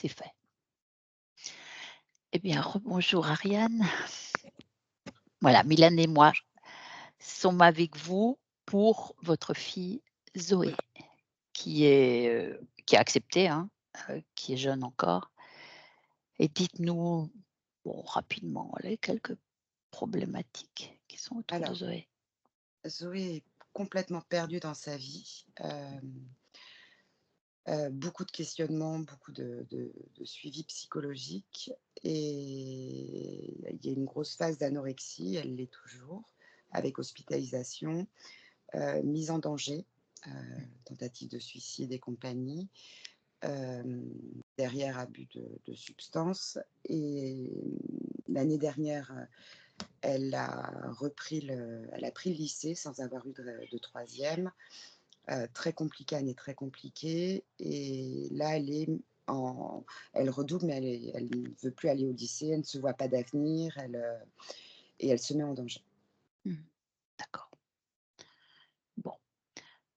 c'est fait. Eh bien, rebonjour Ariane. Voilà, Mylène et moi sommes avec vous pour votre fille Zoé, qui a accepté, hein, qui est jeune encore. Et dites-nous, bon, rapidement, les quelques problématiques qui sont autour de Alors, Zoé. Zoé est complètement perdue dans sa vie, beaucoup de questionnements, beaucoup de suivi psychologique et il y a une grosse phase d'anorexie, elle l'est toujours, avec hospitalisation, mise en danger, heu, tentative de suicide et compagnie, derrière abus de substances et l'année dernière, elle a pris le lycée sans avoir eu de 3e. Très compliquée, année très compliquée et là elle redouble mais elle ne veut plus aller au lycée, elle ne se voit pas d'avenir, et elle se met en danger. Mmh. D'accord. Bon,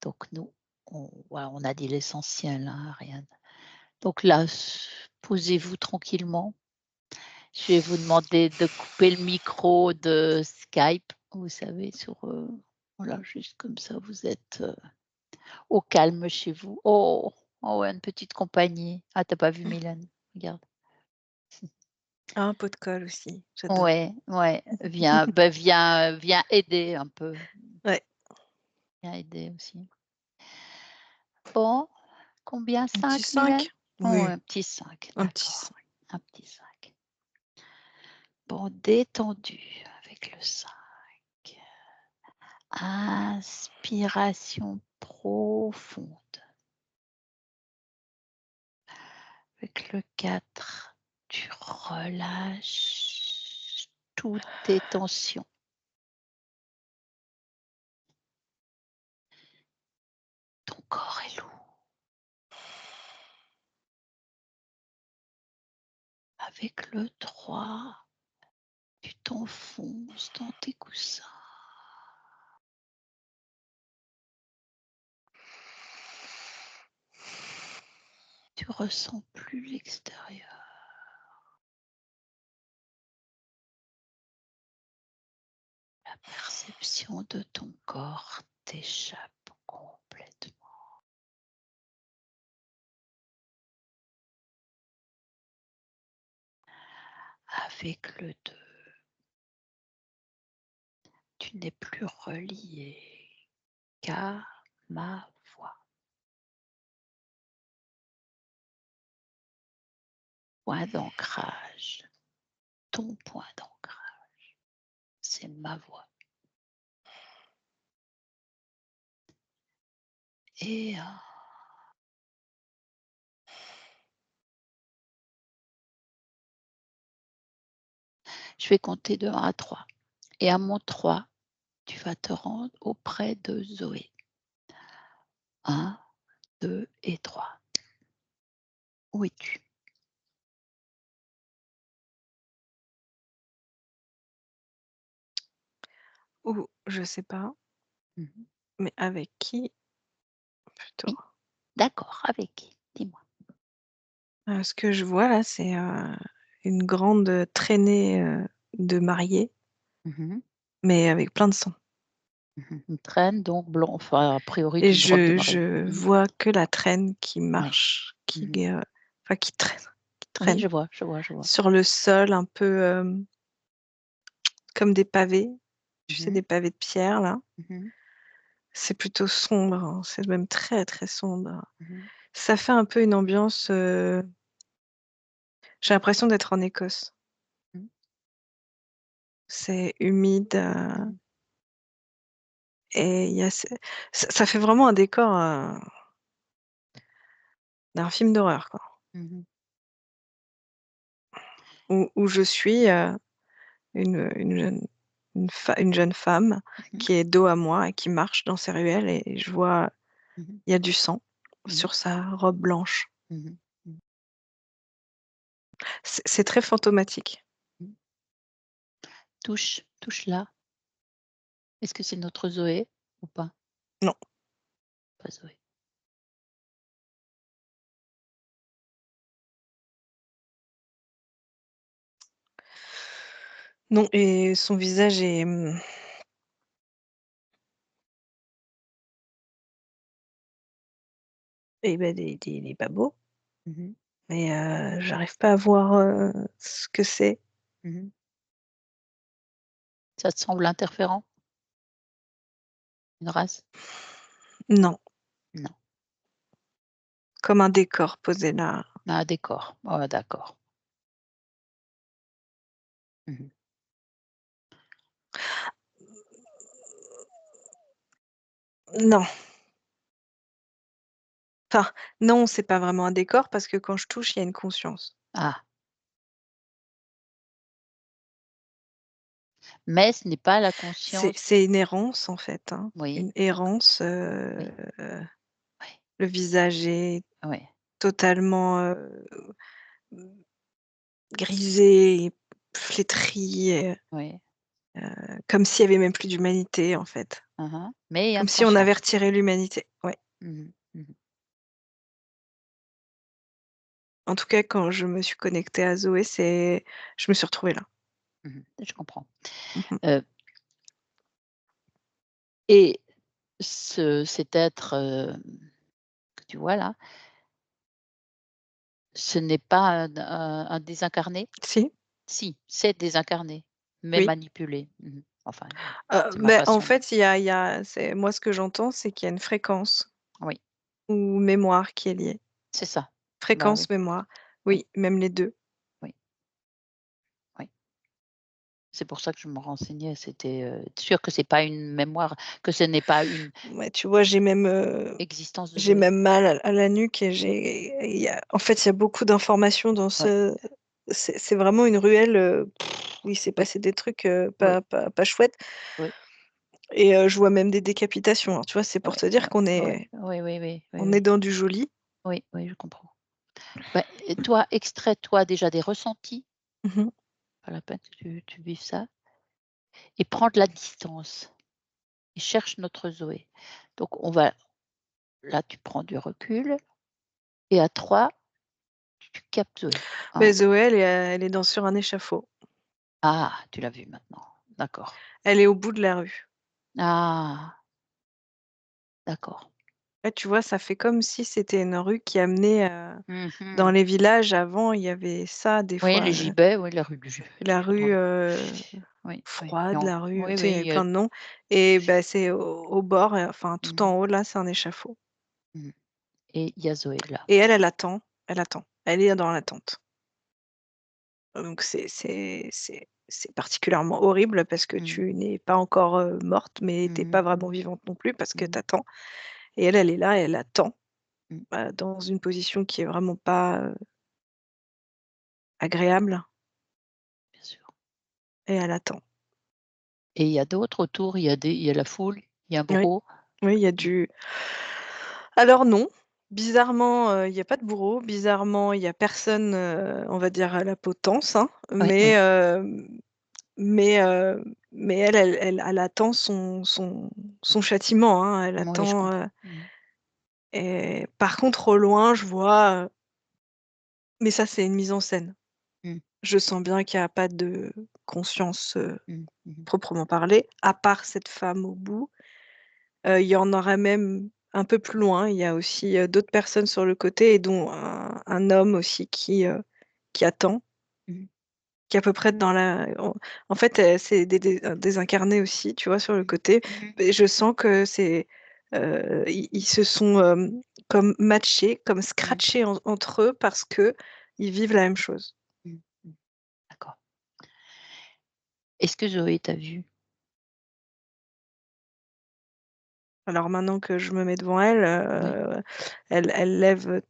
donc nous, on a dit l'essentiel, hein, Ariane. Donc là, posez-vous tranquillement. Je vais vous demander de couper le micro de Skype, vous savez, voilà, juste comme ça, vous êtes, au calme chez vous. Oh! Oh ouais, une petite compagnie. Ah, tu as pas vu Mylène? Regarde. Ah, un pot de colle aussi, j'adore. Ouais, ouais, viens aider un peu, Ouais, viens aider aussi. Bon, combien? un petit 5 Mylène? 5. Oh, Oui, un petit 5, un petit d'accord, 5. un petit 5. Bon, détendu avec le 5. Inspiration profonde. Avec le 4, tu relâches toutes tes tensions. Ton corps est lourd. Avec le 3, tu t'enfonces dans tes coussins. Tu ressens plus l'extérieur. La perception de ton corps t'échappe complètement. Avec le 2, tu n'es plus relié qu'à ma voix. Point d'ancrage, ton point d'ancrage, c'est ma voix. Et je vais compter de 1 à 3. Et à mon 3, tu vas te rendre auprès de Zoé. 1, 2 et 3. Où es-tu? Ou je sais pas, Mmh. mais avec qui plutôt? Oui, d'accord, avec qui? Dis-moi. Ce que je vois là, c'est, une grande, traînée, de mariés, Mmh. mais avec plein de sang Mmh. Une traîne donc blanc, enfin a priori et d'une robe de mariée. je Mmh. vois que la traîne qui Ouais. marche, Mmh. enfin qui Oui, traîne je vois, je vois, je vois. sur le sol un peu, comme des pavés, tu sais, Mmh. des pavés de pierre là. Mmh. C'est plutôt sombre, hein, c'est même très, très sombre. Mmh. Ça fait un peu une ambiance, j'ai l'impression d'être en Écosse. Mmh. C'est humide, Mmh. et il y a ça fait vraiment un décor, d'un film d'horreur, quoi. Mmh. Où je suis, une jeune une jeune femme Mmh. qui est dos à moi et qui marche dans ces ruelles et je vois, Mmh. il y a du sang Mmh. sur sa robe blanche. Mmh. Mmh. C'est très fantomatique. Mmh. Touche-la. Est-ce que c'est notre Zoé ou pas? Non, Pas Zoé. Non, et son visage est, il est pas beau, Mmh. mais j'arrive pas à voir, ce que c'est. Mmh. Ça te semble interférent? Une race? Non, Non. comme un décor posé là. Un décor. Oh d'accord. Mmh. Non, enfin, non, c'est pas vraiment un décor parce que quand je touche, il y a une conscience. Ah, mais ce n'est pas la C'est conscience. c'est une errance en fait, hein, Oui, une errance, oui, oui, le visage est oui, totalement, mmh, grisé, flétri, oui. comme s'il y avait même plus d'humanité en fait. Mmh. Mais il y a Comme une si on avait conscience. retiré l'humanité, ouais. Mmh mh. Mmh. En tout cas, quand je me suis connectée à Zoé, je me suis retrouvée là. Mmh. Je comprends. Mmh mh. Heu et cet être, que tu vois là, ce n'est pas un désincarné? Si, Si, c'est désincarné, mais oui. manipulé. Mmh. Enfin, c'est ma Mais en façon de fait, il y a c'est moi ce que j'entends, c'est qu'il y a une fréquence oui, ou mémoire qui est liée. c'est ça. Bah Fréquence, oui, mémoire. oui, Oui, même les 2. oui, oui. C'est pour ça que je me renseignais, c'était, être sûre que c'est pas une mémoire, que ce n'est pas une Ouais, tu vois, existence de j'ai Zoé. même mal à la nuque et il y a beaucoup d'informations dans Ouais, c'est vraiment une ruelle, où il s'est oui, passé des trucs, oui, pas chouettes oui, et je vois même des décapitations. Alors tu vois, c'est pour ouais, te dire ouais, qu'on ouais, est oui, oui, oui, oui, on est oui, dans du joli. oui, oui, je comprends. Bah et toi, extrais-toi déjà des ressentis, Mmh mh. pas la peine que tu vives ça et prends de la distance et cherche notre Zoé. Donc on va là, tu prends du recul et à 3 tu captes Zoé. Beh, 1. Zoé, elle est sur un échafaud. Ah, tu l'as vue maintenant. D'accord. Elle est au bout de la rue. Ah, d'accord. Là, tu vois, ça fait comme si c'était une rue qui amenait, dans Mmh. les villages avant, il y avait ça des Oui, fois, les gibets, oui, la rue du la pardon, rue, oui, oui, froide, non, la rue, oui, tu sais, il y oui, avait plein de noms et bah, c'est au bord, enfin tout mmh en haut là, c'est un échafaud mmh et il y a Zoé là. et elle attend, elle attend. Elle est dans l'attente. Donc c'est particulièrement horrible parce que Mmh. tu n'es pas encore, morte, mais tu es Mmh pas vraiment mh. vivante non plus parce que Mmh. tu attends et elle est là, elle attend, Mmh. dans une position qui est vraiment pas, agréable Bien sûr et elle attend. et il y a d'autres autour? Il y a la foule? Il y a un Oui, bourreau? oui, il y a Mmh. du alors non, bizarrement, il y a pas de bourreau, bizarrement, il y a personne, on va dire à la potence, hein, Oui, oui. mais mais elle attend son châtiment, hein. Elle Oui, je attend, comprends. Mmh. et par contre au loin, je vois, mais ça, c'est une mise en scène. Mmh. Je sens bien qu'il y a pas de conscience, Mmh. Mmh. proprement parlée, à part cette femme au bout. Il y en aurait même un peu plus loin, il y a aussi, d'autres personnes sur le côté et dont un homme aussi qui attend, Mmh. qui est à peu près dans la en fait, c'est des incarnés aussi, tu vois, sur le Mmh. côté Mmh. et je sens que ils se sont, comme matchés, comme Mmh. scratchés entre eux parce qu'ils vivent la même chose. Mmh. Mmh. D'accord. Est-ce que Zoé t'a vue? Alors maintenant que je me mets devant elle, Oui. elle lève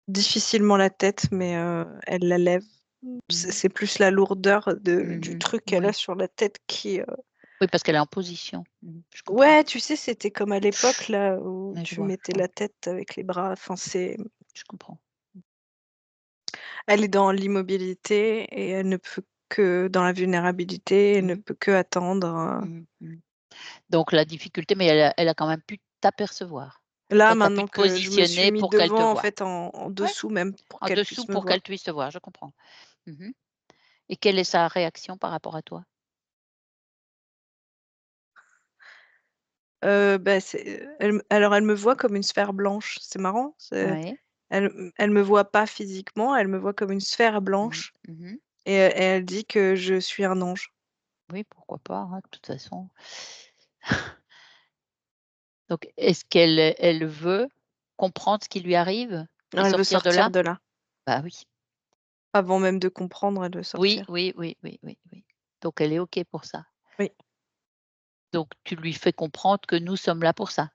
difficilement la tête, mais elle la lève. C'est Mmh. c'est plus la lourdeur du Mmh truc mh. qu'elle a Oui. sur la tête Oui, parce qu'elle est en position. Mmh. Je comprends. ouais, tu sais, c'était comme à l'époque là où Ouais, tu je mettais vois, la tête avec les bras, enfin je comprends. elle est dans l'immobilité et elle ne peut que dans la vulnérabilité, elle ne Mmh. peut que attendre, Mmh. Mmh. Donc la difficulté, mais elle a quand même pu t'apercevoir. là, Toi, tu as pu maintenant te que je me suis positionner mis pour qu'elle te devant, en voie. fait, en Ouais, dessous même pour en qu'elle dessous puisse me pour voir. qu'elle puisse te voir, je comprends. Mmh mh Et quelle est sa réaction par rapport à toi? Bah, elle me voit comme une sphère blanche, c'est marrant, Oui. elle me voit pas physiquement, elle me voit comme une sphère Mmh. blanche Mmh. et elle dit que je suis un ange. Oui, pourquoi pas, hein, de toute façon. Donc est-ce qu'elle veut comprendre ce qui lui arrive et Elle veut sortir de sortir là? de là. Bah oui. Avant même de comprendre, elle veut Oui, sortir. oui, oui, oui, oui, oui. Donc elle est OK pour ça. Oui. Donc tu lui fais comprendre que nous sommes là pour ça,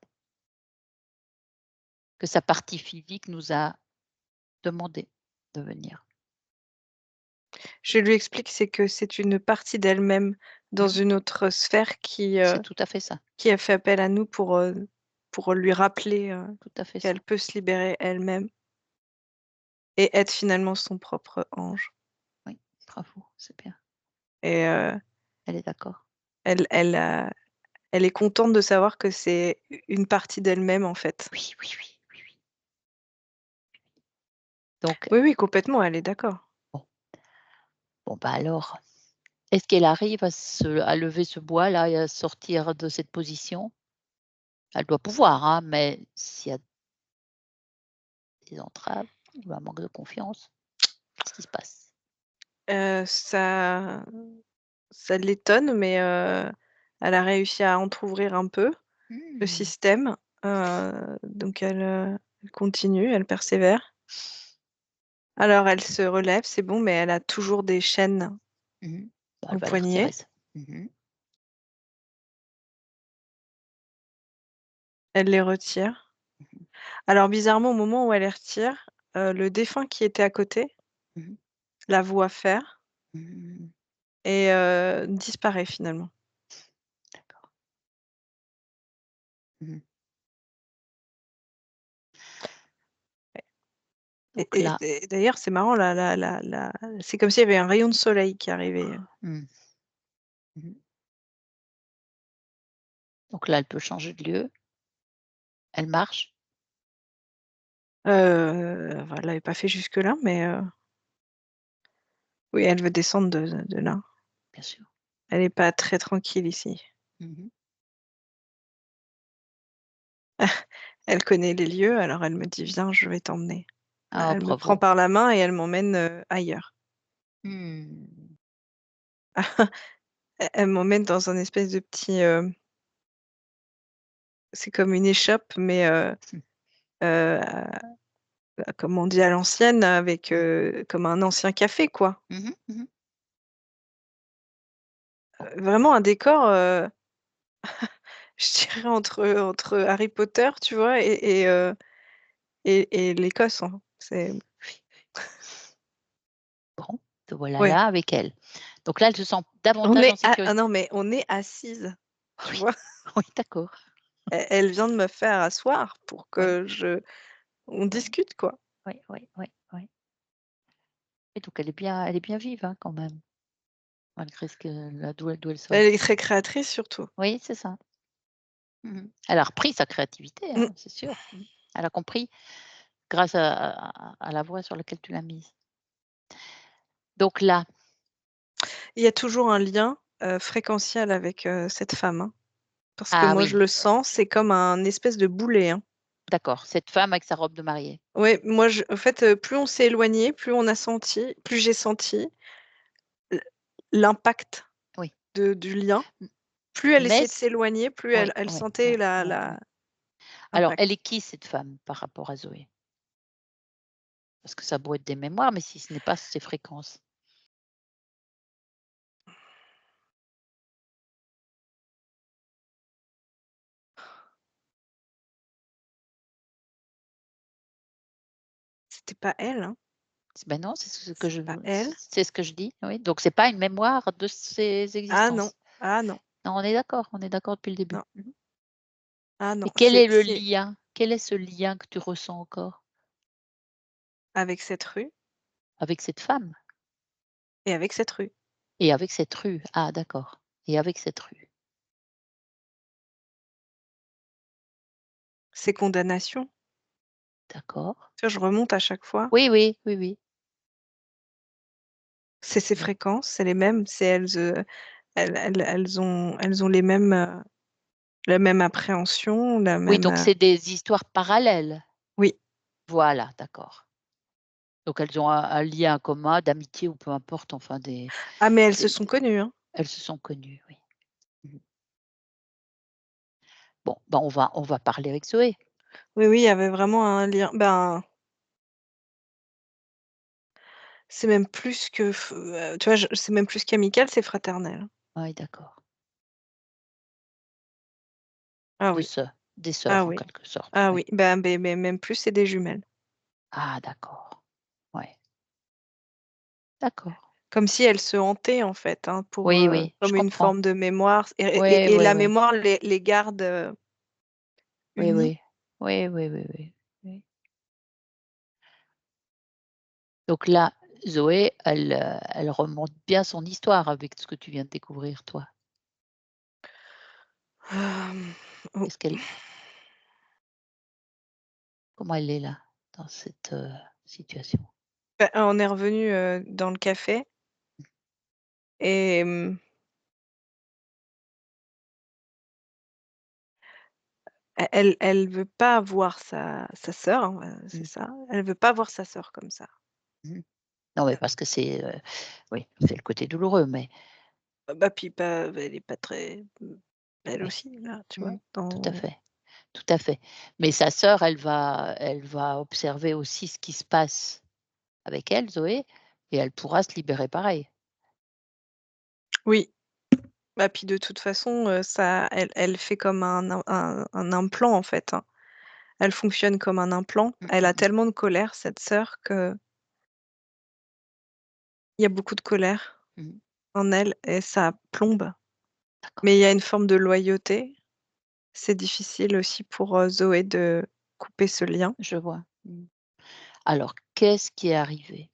que sa partie physique nous a demandé de venir. Je lui explique, c'est que c'est une partie d'elle-même dans Mmh. une autre sphère C'est tout à fait ça, qui a fait appel à nous pour lui rappeler, tout à fait qu'elle ça. peut se libérer elle-même et être finalement son propre ange Oui, bravo, c'est bien. et Elle est d'accord. elle elle, heu, elle est contente de savoir que c'est une partie d'elle-même, en fait. Oui, oui, oui, oui, oui. Donc Oui, oui, complètement, elle est d'accord. bon, bon, bah, alors, est-ce qu'elle arrive à lever ce bois-là et à sortir de cette position? Elle doit pouvoir, hein, mais s'il y a des entraves ou un manque de confiance, qu'est-ce qui se passe? Ça l'étonne, mais elle a réussi à entrouvrir un peu le Mmh. système, donc elle continue, elle persévère. Alors elle se relève, c'est bon, mais elle a toujours des chaînes Mmh. Bah, elle au va les poignet. retirer ça. Mmh. Elle les retire. Mmh. Alors bizarrement, au moment où elle les retire, le défunt qui était à côté Mmh. la voit faire Mmh. et disparaît finalement. D'accord. Mmh. Et Donc et là, et d'ailleurs, c'est marrant, la c'est comme s'il y avait un rayon de soleil qui arrivait. mmh. Mmh. Donc là, elle peut changer de lieu, elle marche, Enfin, elle l'avait pas fait jusque-là, mais oui, elle veut descendre de là. bien sûr. Elle est pas très tranquille ici. Mmh. Elle connaît les lieux, alors elle me dit: «Viens, je vais t'emmener». Ah Elle me prend bravo. par la main et elle m'emmène, ailleurs. Mmh. Elle m'emmène dans un espèce de petit, c'est comme une échoppe, mais Mmh. heu, comme on dit à l'ancienne, avec, Mmh. comme un ancien café, quoi. Mmh mh. Mmh. Bon. Vraiment un décor, je dirais entre Harry Potter, tu vois? Et l'Écosse, hein. C'est Oui. Bon, te voilà ouais, là avec elle. Donc là, elle se sent on davantage est en à ah sécurité. non, mais on est assises, tu Oui, vois? oui, d'accord. Elle vient de me faire asseoir pour Oui, que je on oui, discute, quoi. oui, oui, oui, oui. Et donc elle est bien vive, hein, quand même, malgré ce que là d'où elle sort. Elle est très créatrice surtout. Oui, c'est ça. Mmh. Elle a repris sa créativité, Mmh. hein, c'est sûr. Mmh. Elle a compris grâce à la voie sur laquelle tu l'as mise. Donc là, Il y a toujours un lien, fréquentiel avec, cette femme, hein, parce que ah moi je oui, le sens, c'est comme un espèce de boulet, hein. d'accord, cette femme avec sa robe de mariée. Ouais, moi je en fait, plus on s'est éloigné, plus j'ai senti l l'impact Oui. du lien. M Plus elle mais essayait de c s'éloigner, plus oui, elle oui, sentait oui, oui, oui. Alors elle l'impact. est qui cette femme par rapport à Zoé? Parce que ça a beau être des mémoires, mais si ce n'est pas ces fréquences. C'était pas elle, hein, Ben non, c'est pas elle. c'est ce que je dis, oui. Donc c'est pas une mémoire de ses Ah non, existences. ah non, Non, on est d'accord depuis le début. non, Mmh. ah Et non, quel est le c'est lien? Quel est ce lien que tu ressens encore avec cette rue avec cette femme et avec cette rue. et avec cette rue? Ah d'accord, et avec cette rue. Ces condamnations, D'accord. tu vois, je remonte à chaque fois. Oui, oui, oui, oui. C'est ces Mmh. fréquences, c'est les mêmes, c'est elles ont les mêmes, la même appréhension, la Oui, même, donc c'est des histoires parallèles? oui. Voilà, d'accord. Donc elles ont un lien commun d'amitié ou peu importe, enfin Ah mais elles se des sont connues, hein. elles se sont connues, oui. Mmh. Bon, ben, on va parler avec Zoé. Oui, oui, il y avait vraiment un lien. Ben, c'est même plus que tu vois, c'est même plus qu'amical, c'est fraternel. Oui, d'accord. Ah De oui, sœurs, des ah sœurs en oui, quelque sorte, ah oui. oui, ben, mais même plus, c'est des jumelles. Ah d'accord. Ouais, d'accord. Comme si elles se hantaient en fait, hein, Oui, oui, je comme une comprends. forme de mémoire Oui, et oui, la oui. mémoire les garde, Oui, unis. oui. Oui, oui, oui, oui, oui. Donc là, Zoé, elle remonte bien son histoire avec ce que tu viens de découvrir, toi? O Est-ce qu'elle Comment elle est là, dans cette, situation? bah, on est revenu dans le café et elle veut pas voir sa sœur, hein, c'est Mmh. ça. Elle veut pas voir sa sœur comme ça. Mmh. Non, mais parce que c'est, oui, c'est le côté douloureux, mais Bah, puis pas elle est pas très, elle oui. aussi là, tu vois? Mmh. Tout à Dans fait, tout à fait. Mais sa sœur, elle va observer aussi ce qui se passe avec elle, Zoé, et elle pourra se libérer pareil. oui, bah, puis de toute façon, ça elle fait comme un implant en fait, hein. Elle fonctionne comme un implant. Mmh Elle mh a mh. tellement de colère cette sœur qu'il y a beaucoup de colère Mmh. en elle et ça plombe. D'accord, Mais il y a une forme de loyauté. C'est difficile aussi pour, Zoé de couper ce lien. je vois. Mmh. Alors, qu'est-ce qui est arrivé?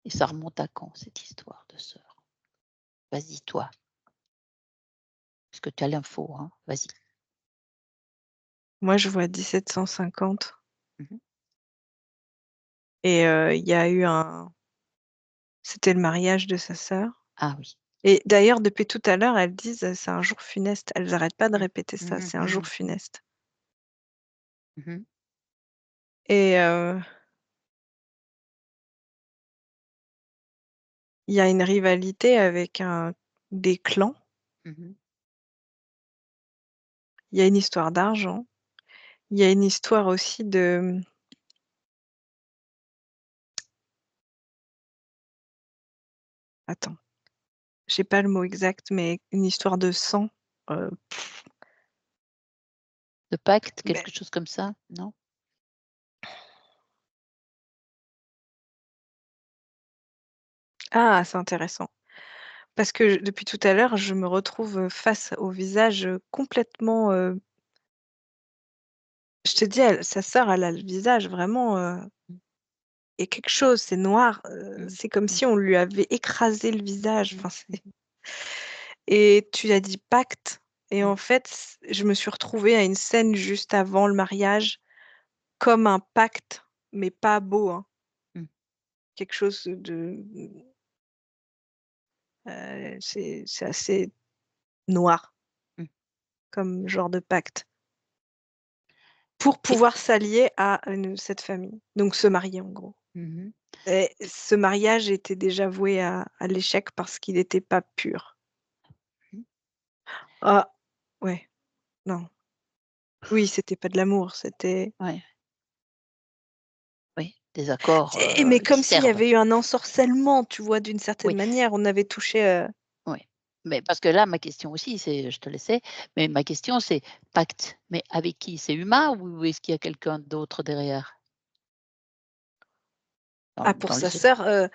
Et ça remonte à quand cette histoire de sœur? Vas-y, toi, parce que tu as l'info, hein, vas-y. Moi, je vois 1750 Mmh mh. et il y a eu un c'était le mariage de sa sœur Ah oui. et d'ailleurs depuis tout à l'heure, elles disent, «C'est un jour funeste». Elles arrêtent pas de Mmh. répéter Mmh ça, mh, «C'est un mmh jour mh. funeste» Mmh mh. et il y a une rivalité avec un des clans. Mmh mh. Il y a une histoire d'argent. Il y a une histoire aussi de, attends, j'ai pas le mot exact, mais une histoire de sang, heu, De pacte, beh, quelque chose comme ça? Non? ah, c'est intéressant. Parce que depuis tout à l'heure, je me retrouve, face au visage, complètement, je te dis, sa sœur, elle a le visage vraiment, Mmh. il y a quelque chose, c'est noir, Mmh. c'est comme Mmh. si on lui avait écrasé le visage, Mmh. enfin, Mmh. c'est et tu as dit pacte et Mmh. en fait, je me suis retrouvée à une scène juste avant le mariage, comme un pacte, mais pas beau, hein. Mmh. Quelque chose de, c'est assez noir Mmh. comme genre de pacte. Pour Et pouvoir s'allier à cette famille, donc se marier en gros mmh mh. et ce mariage était déjà voué à l'échec parce qu'il était pas pur. Mmh. Ah! Ouais, non. Oui, c'était pas de l'amour, c'était Ouais, oui, des accords, mais comme s'il y disturbe. avait eu un ensorcellement, tu vois? D'une certaine Oui, manière, on avait touché, oui. Mais parce que là, ma question aussi, c'est je te laissais, mais ma question c'est pacte, mais avec qui? C'est humain ou est-ce qu'il y a quelqu'un d'autre derrière? ah pour sa sœur,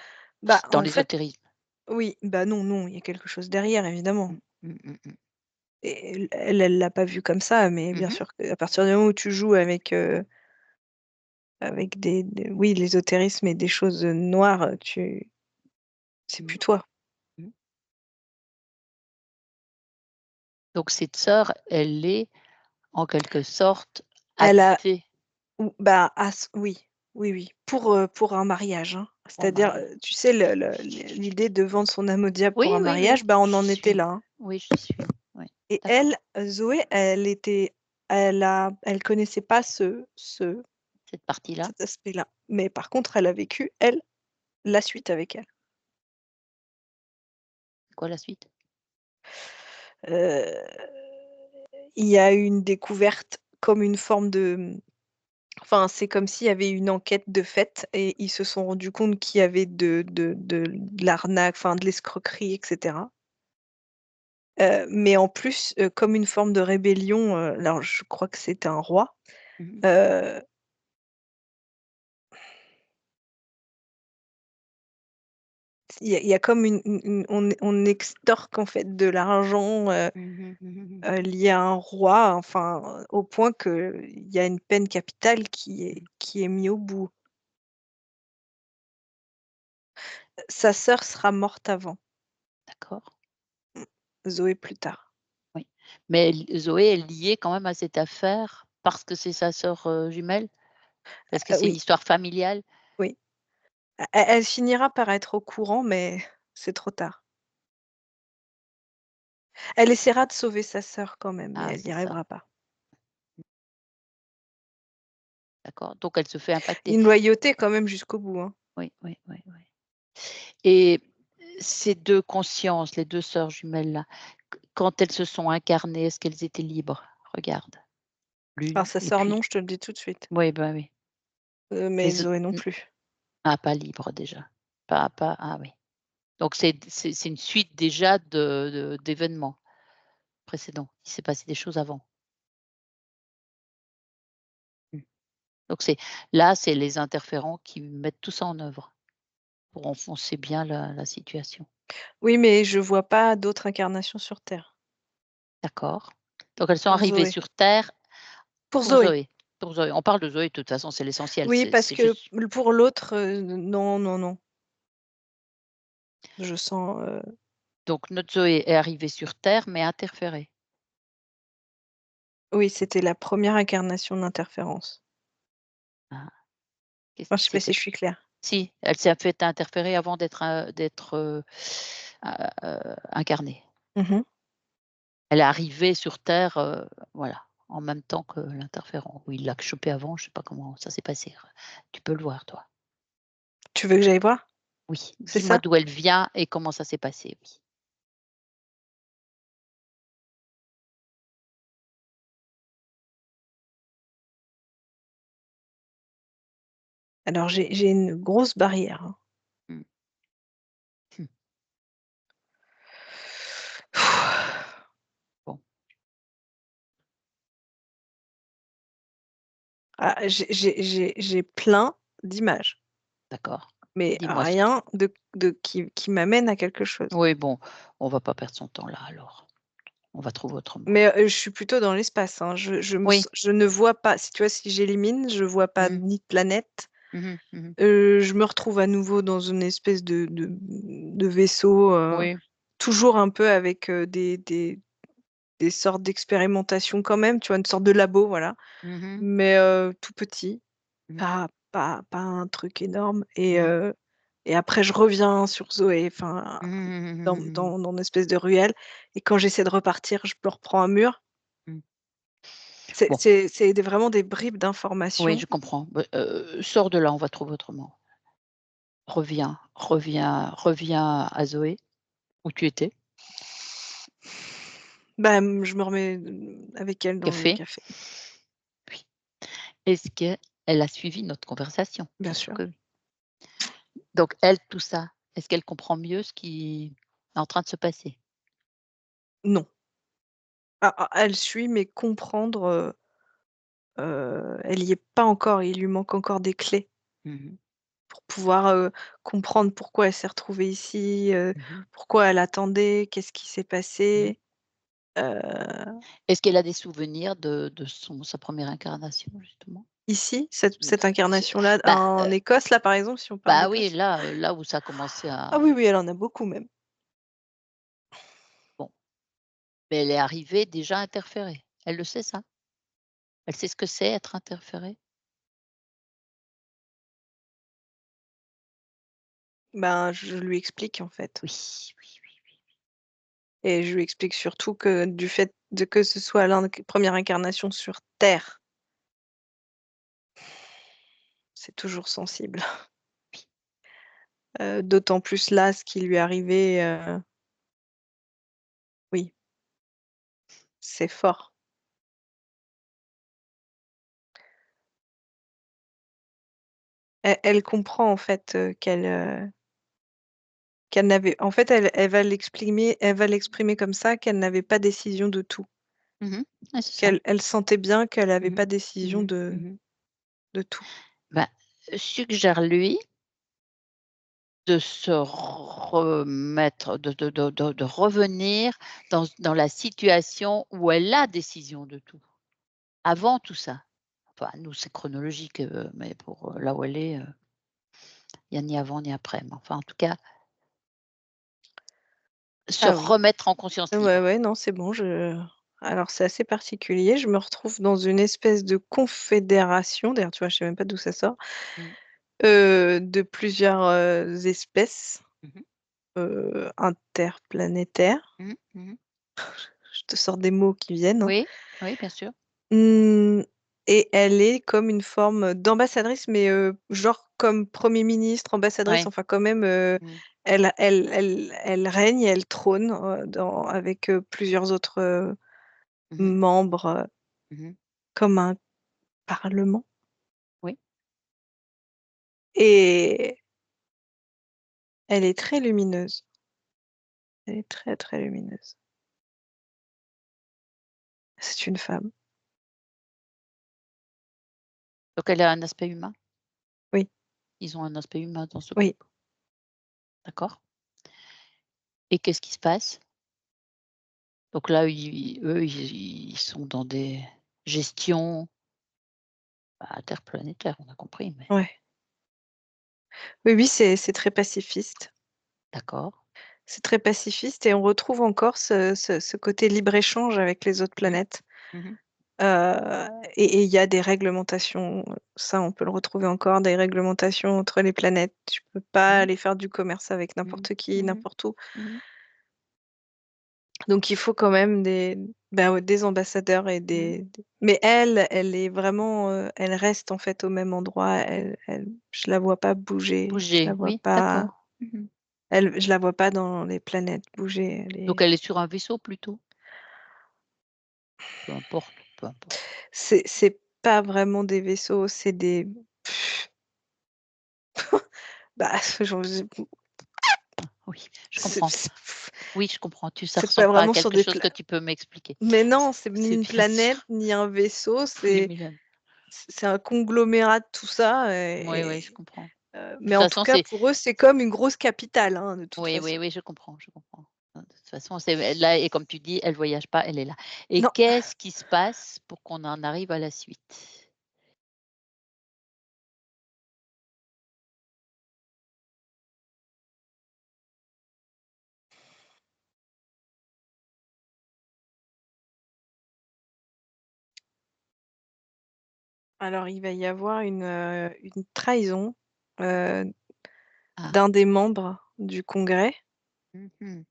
bah, Dans en fait l'ésotérisme? oui, bah, non, non, il y a quelque chose derrière évidemment Mmh. Mmh mh mh. et elle l'a pas vu comme ça, mais Mmh bien mh. sûr qu'à partir du moment où tu joues avec, avec des oui, l'ésotérisme et des choses, noires, c'est Mmh. plus toi. Mmh. Donc cette sœur, elle est en quelque sorte Elle a habitée. ou bah, oui, oui, oui, pour un mariage, hein. Bon, C'est-à-dire, tu sais, l'idée de vendre son âme au diable pour oui, un oui, oui, mariage, bah, on j'y en était suis. là, hein. Oui, j'y suis. Oui, Et d'accord. Zoé, elle connaissait pas Cette partie-là? cet aspect-là. Mais par contre, elle a vécu, elle, la suite avec elle. Quoi la suite? Heu, il y a eu une découverte comme une forme de, enfin, c'est comme s'il y avait une enquête de fait et ils se sont rendus compte qu'il y avait de l'arnaque, enfin de l'escroquerie et cetera. Mais en plus, comme une forme de rébellion, alors je crois que c'était un roi, Mmh. heu, il y a comme on extorque en fait de l'argent, Mmh mh. Mmh. lié à un roi, enfin, au point qu'il y a une peine capitale qui est mis au bout. Sa sœur sera morte avant, D'accord, Zoé plus tard. oui. Mais Zoé est liée quand même à cette affaire parce que c'est sa sœur, jumelle? Parce que c'est une Oui, histoire familiale? oui. Elle finira par être au courant, mais c'est trop tard. Elle essaiera de sauver sa sœur quand même, mais Ah, elle n'y c'est ça, arrivera pas. d'accord. Donc elle se fait impacter. Une loyauté quand même jusqu'au bout, hein. Oui, oui, oui, oui. Et ces 2 consciences, les 2 sœurs jumelles-là, quand elles se sont incarnées, est-ce qu'elles étaient libres? Regarde, Alors l'une sa et sœur puis non, je te le dis tout de suite, oui, bah, oui. mais Les autres Zoé non plus. pas libre déjà. Pas ah oui. Donc c'est une suite déjà d'événements précédents. Il s'est passé des choses avant. Mmh. Donc c'est les interférents qui mettent tout ça en œuvre pour enfoncer bien la situation. Oui, mais je vois pas d'autres incarnations sur terre, D'accord. Donc elles sont pour arrivées Zoé. sur terre Pour pour Zoé. Zoé. Pour Zoé. On parle de Zoé de toute façon, c'est l'essentiel, Oui, parce c'est que juste pour l'autre, non, non, non. Je sens, donc notre Zoé est arrivée sur terre mais interférée. oui, c'était la première incarnation d'interférence. Ah, qu'est-ce Enfin, je qui sais s'est pas si fait? je suis claire. Si, elle s'est fait interférer avant d'être, incarnée. Mmh. Elle est arrivée sur terre, voilà, en même temps que l'interférent ou il l'a chopé avant, je sais pas comment ça s'est passé. Tu peux le voir toi? Tu veux que j'aille voir? Oui, C'est dis-moi ça? d'où elle vient et comment ça s'est passé, oui. Alors j'ai une grosse barrière, hein. Mmh. Mmh. Bon, Ah, j'ai plein d'images, d'accord. mais Dis-moi ce qui rien de qui m'amène à quelque chose. oui, bon, on va pas perdre son temps là alors. On va trouver autrement. Mais, je suis plutôt dans l'espace, hein. Oui. Je ne vois pas, si tu vois, si j'élimine, je vois pas Mmh. ni de planète. Mmh mh. Mmh. Je me retrouve à nouveau dans une espèce de vaisseau, Oui. toujours un peu avec, des sortes d'expérimentations quand même, tu vois? Une sorte de labo, voilà, Mmh mh. mais, tout petit, Mmh. pas un truc énorme Mmh. et après je reviens sur Zoé, enfin, Mmh mh. Mmh dans mh. Mmh. dans dans une espèce de ruelle et quand j'essaie de repartir, je me reprends un mur. Mmh. C'est Bon, c'est c'est des vraiment des bribes oui, d'informations. je comprends. Sors de là, on va trouver autrement. Reviens à Zoé, où tu étais. Bah, je me remets, avec elle dans le Café. café, Oui. Est-ce qu'elle a suivi notre conversation? bien Bien sûr sûr. que oui. Donc elle, tout ça, est-ce qu'elle comprend mieux ce qui est en train de se passer? Non. Elle suit, mais comprendre, elle y est pas encore, il lui manque encore des clés Mmh mh. pour pouvoir, comprendre pourquoi elle s'est retrouvée ici, Mmh mh. pourquoi elle attendait, qu'est-ce qui s'est Mmh. passé. Heu, Est-ce qu'elle a des souvenirs de sa première incarnation justement? Ici, cette Ce incarnation-là bah, en Écosse, là, par exemple, si on parle bah, oui, d'Écosse? là où ça a commencé Ah à oui, oui, elle en a beaucoup même. bon, mais elle est arrivée déjà interférée. Elle le sait ça? Elle sait ce que c'est être interférée? Ben, je lui explique, en fait. Oui, oui, oui, oui. Et je lui explique surtout que du fait de que ce soit première incarnation sur Terre, c'est toujours sensible. D'autant plus là, ce qui lui est arrivé, oui, c'est fort. Elle comprend en fait qu'elle n'avait. En fait, elle va l'exprimer comme ça, qu'elle n'avait pas décision de tout. Ouais, c'est ça. Elle sentait bien qu'elle n'avait Mmh pas décision mh. Mmh. de tout. Ben, suggère-lui de se remettre, de revenir dans la situation où elle a décision de tout, avant tout ça. Enfin, nous, c'est chronologique, mais pour, là où elle est, il y a ni avant ni après. Mais enfin, en tout cas, se Ah oui. remettre en conscience Ouais, libre. ouais, non, c'est bon. Alors, c'est assez particulier. Je me retrouve dans une espèce de confédération. D'ailleurs, tu vois, je sais même pas d'où ça sort. Mmh. De plusieurs espèces Mmh. interplanétaires. Mmh. Mmh. Je te sors des mots qui viennent, hein. Oui, oui, bien sûr. Mmh, et elle est comme une forme d'ambassadrice, mais genre comme Premier ministre, ambassadrice, Ouais. enfin quand même, Mmh. elle règne, elle trône avec plusieurs autres Mmh. membres, Mmh. comme un parlement. Oui. Et elle est très lumineuse. Elle est très très lumineuse. C'est une femme. Donc elle a un aspect humain? Oui, Ils ont un aspect humain dans ce oui. groupe? D'accord. Et qu'est-ce qui se passe? Donc là, ils sont dans des gestions, bah, interplanétaires, on a compris, mais Ouais. Oui, oui, c'est très pacifiste. d'accord. C'est très pacifiste et on retrouve encore ce côté libre-échange avec les autres Mmh. planètes. Mmh. Et il y a des réglementations, ça on peut le retrouver encore, des réglementations entre les planètes. Tu peux pas Mmh. aller faire du commerce avec Mmh. n'importe qui, Mmh. n'importe où. Mmh. Donc il faut quand même bah ouais, des ambassadeurs et Mmh. mais elle est vraiment, elle reste en fait au même endroit. Je la vois pas bouger, je la Bouger, vois oui, pas, d'accord. Mmh. je la vois pas dans les planètes bouger. Donc elle est sur un vaisseau plutôt? Peu importe, peu importe. C'est pas vraiment des vaisseaux, c'est des bah, j'en Ah oui, je c'est comprends. Oui, je comprends. Ça c'est pas ressemble pas à vraiment sur quelque des chose que tu peux m'expliquer. mais non, c'est ni C'est une bien planète, sûr. ni un vaisseau, Oui, mais là c'est un conglomérat de tout ça oui, oui, je comprends. De mais toute en tout façon, cas, c'est pour eux, c'est comme une grosse capitale, hein, de toute oui, oui, façon. oui, je comprends, je comprends. De toute façon, c'est elle là et comme tu dis, elle voyage pas, elle est là. Et Non, qu'est-ce qui se passe pour qu'on en arrive à la suite? alors il va y avoir une trahison, heu, Ah. d'un des membres du Congrès Mmh.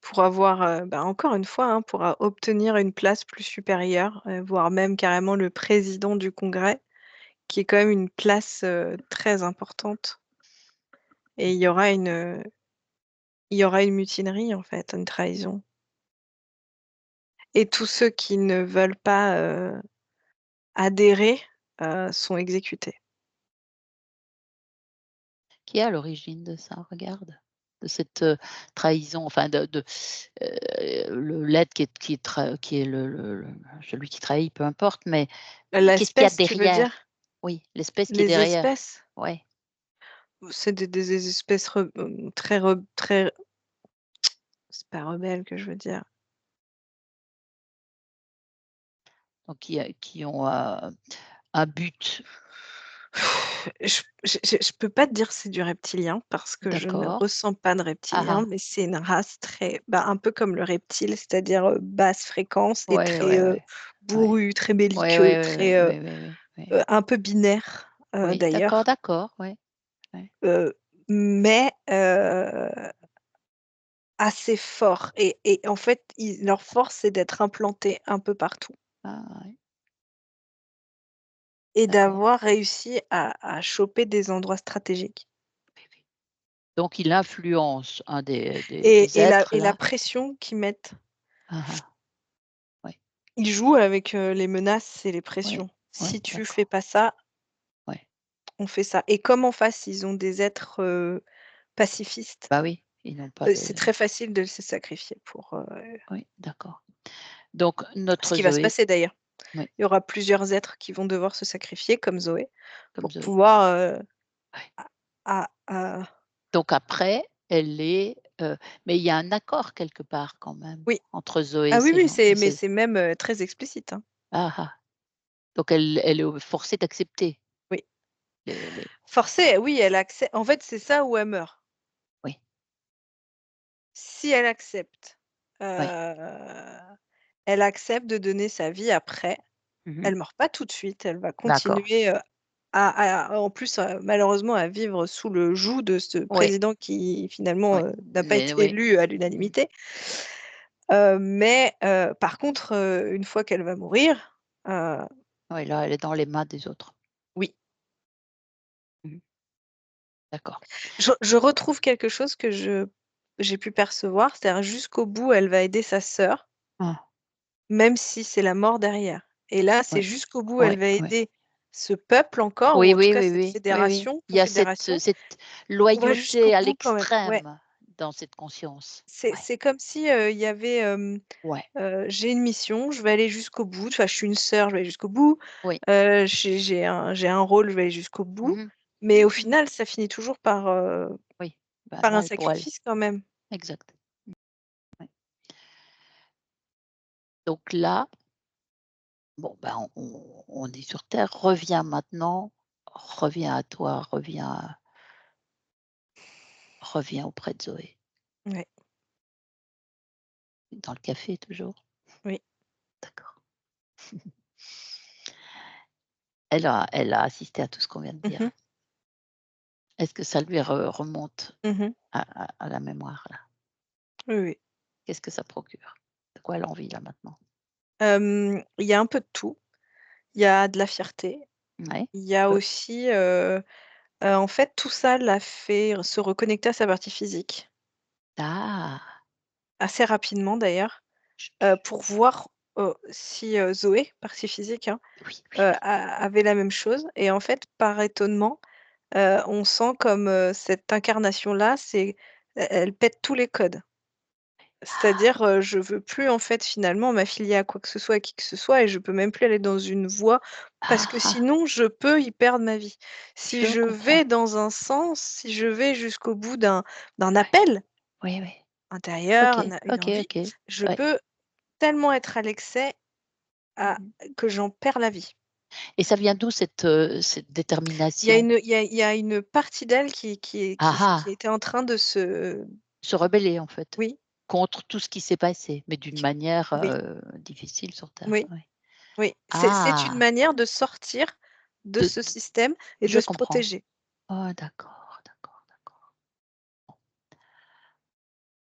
pour avoir, bah, encore une fois, hein, pour obtenir une place plus supérieure, voire même carrément le président du Congrès, qui est quand même une place, très importante et Mmh. il y aura une mutinerie, en fait, une trahison et tous ceux qui ne veulent pas, adhérer, sont exécutés. Qui est à l'origine de ça? Regarde. De cette, trahison, enfin l'aide qui est le celui qui trahit, peu importe, mais qu'est-ce qu'il y a L'espèce, tu veux derrière? dire? Oui, l'espèce qui est Les derrière. espèces? Ouais, C'est des espèces très c'est pas rebelles que je veux dire. donc qui ont, un but. Je peux pas te dire c'est du reptilien parce que je ne D'accord. ressens pas de Ah reptilien, ah. mais c'est une race très bah, un peu comme le reptile, c'est-à-dire, basse fréquence et Ouais, très, ouais, ouais. Ouais. bourru, très Ouais, belliqueux, ouais, ouais, très, ouais, ouais, ouais, ouais, ouais. un peu binaire, Oui, d'accord, d'ailleurs. d'accord, ouais, Ouais. mais assez fort et en fait, leur force, c'est d'être implantés un peu partout Ah ouais, et d'accord. d'avoir réussi à choper des endroits stratégiques Oui, oui. Donc il influence un des et la êtres et la là? pression qu'ils mettent. Ah ah. Ouais, Ils jouent avec, les menaces et les ouais, pressions. ouais, Si tu fais d'accord. pas ça, Ouais. on fait ça et comme en face, ils ont des êtres, pacifistes, Bah oui, ils n'ont pas de c'est très facile de se sacrifier pour, oui, d'accord. Donc ce notre qui va se Zoé passer d'ailleurs. oui, Il y aura plusieurs êtres qui vont devoir se sacrifier comme Zoé comme pour Zoé. pouvoir, Ouais. à Donc après, elle est, mais il y a un accord quelque part quand même oui. entre Zoé Ah et oui, ses oui, gens et mais ses c'est même, très explicite, hein. ah ah. Donc elle est forcée d'accepter Oui. les Forcée, oui, elle accep en fait, c'est ça ou elle meurt. oui, Si elle accepte, ouais. elle accepte de donner sa vie après, Mmh. elle meurt pas tout de suite, elle va D'accord. continuer, en plus, malheureusement à vivre sous le joug de ce Oui, président qui finalement, oui. n'a pas Mais été oui. élu à Mmh. l'unanimité. Mais par contre, une fois qu'elle va mourir, Oui, là, elle est dans les mains des autres. oui, Mmh. D'accord. je retrouve quelque chose que j'ai pu percevoir, c'est-à-dire jusqu'au bout, elle va aider sa sœur, Ah. même si c'est la mort derrière. Et là, c'est Ouais, jusqu'au bout, elle ouais, va ouais. aider ce peuple encore ou Oui, en tout oui, cas oui, cette oui, oui, oui. fédération, Il y a cette, confédération, cette on va jusqu'au loyauté à bout quand même. Ouais, l'extrême dans cette conscience. Ouais, c'est comme si, il y avait, ouais, j'ai une mission, je vais aller jusqu'au bout, enfin, je suis une sœur, je vais aller jusqu'au bout, oui. j'ai un rôle, je vais aller jusqu'au bout, Mmh. mais au Mmh. final, ça finit toujours Oui, bah, par un mal pour elle. sacrifice quand même. Exact. Ouais. Donc là, bon, ben, on est sur terre. Reviens maintenant, reviens à toi, reviens auprès de Zoé. Ouais, Dans le café toujours? oui. D'accord. Elle a assisté à tout ce qu'on vient de Mmh dire. mh. Est-ce que ça lui remonte Mmh. à la mémoire là? Oui, oui. Qu'est-ce que ça procure? De quoi elle a envie là maintenant? Il y a un peu de tout. Il y a de la fierté, Ouais, il y a peu. aussi, en fait, tout ça l'a fait se reconnecter à sa partie physique, Ah! assez rapidement d'ailleurs, Chut. pour voir, si, Zoé, partie physique, hein, Oui, oui, oui. avait la même chose et en fait, par étonnement, on sent comme, cette incarnation-là, elle pète tous les codes. Ah! C'est-à-dire, je veux plus en fait finalement m'affilier à quoi que ce soit, à qui que ce soit et je peux même plus aller dans une voie parce Ah, que ah! sinon je peux y perdre ma vie. Si Je je comprends. vais dans un sens, si je vais jusqu'au bout d'un Ouais. appel Oui, oui. intérieur, OK, une OK, envie, OK. je Ouais. peux tellement être à l'excès à Mmh. que j'en perds la vie. Et ça vient d'où cette détermination? Il y a une partie d'elle Ah qui ah! était en train de se Se rebeller en fait, oui, contre tout ce qui s'est passé, mais d'une qui manière, oui, difficile sur terre, oui. oui. Oui, c'est une Ah! manière de sortir de De ce système et je de se comprends. protéger. Oh d'accord, d'accord, d'accord.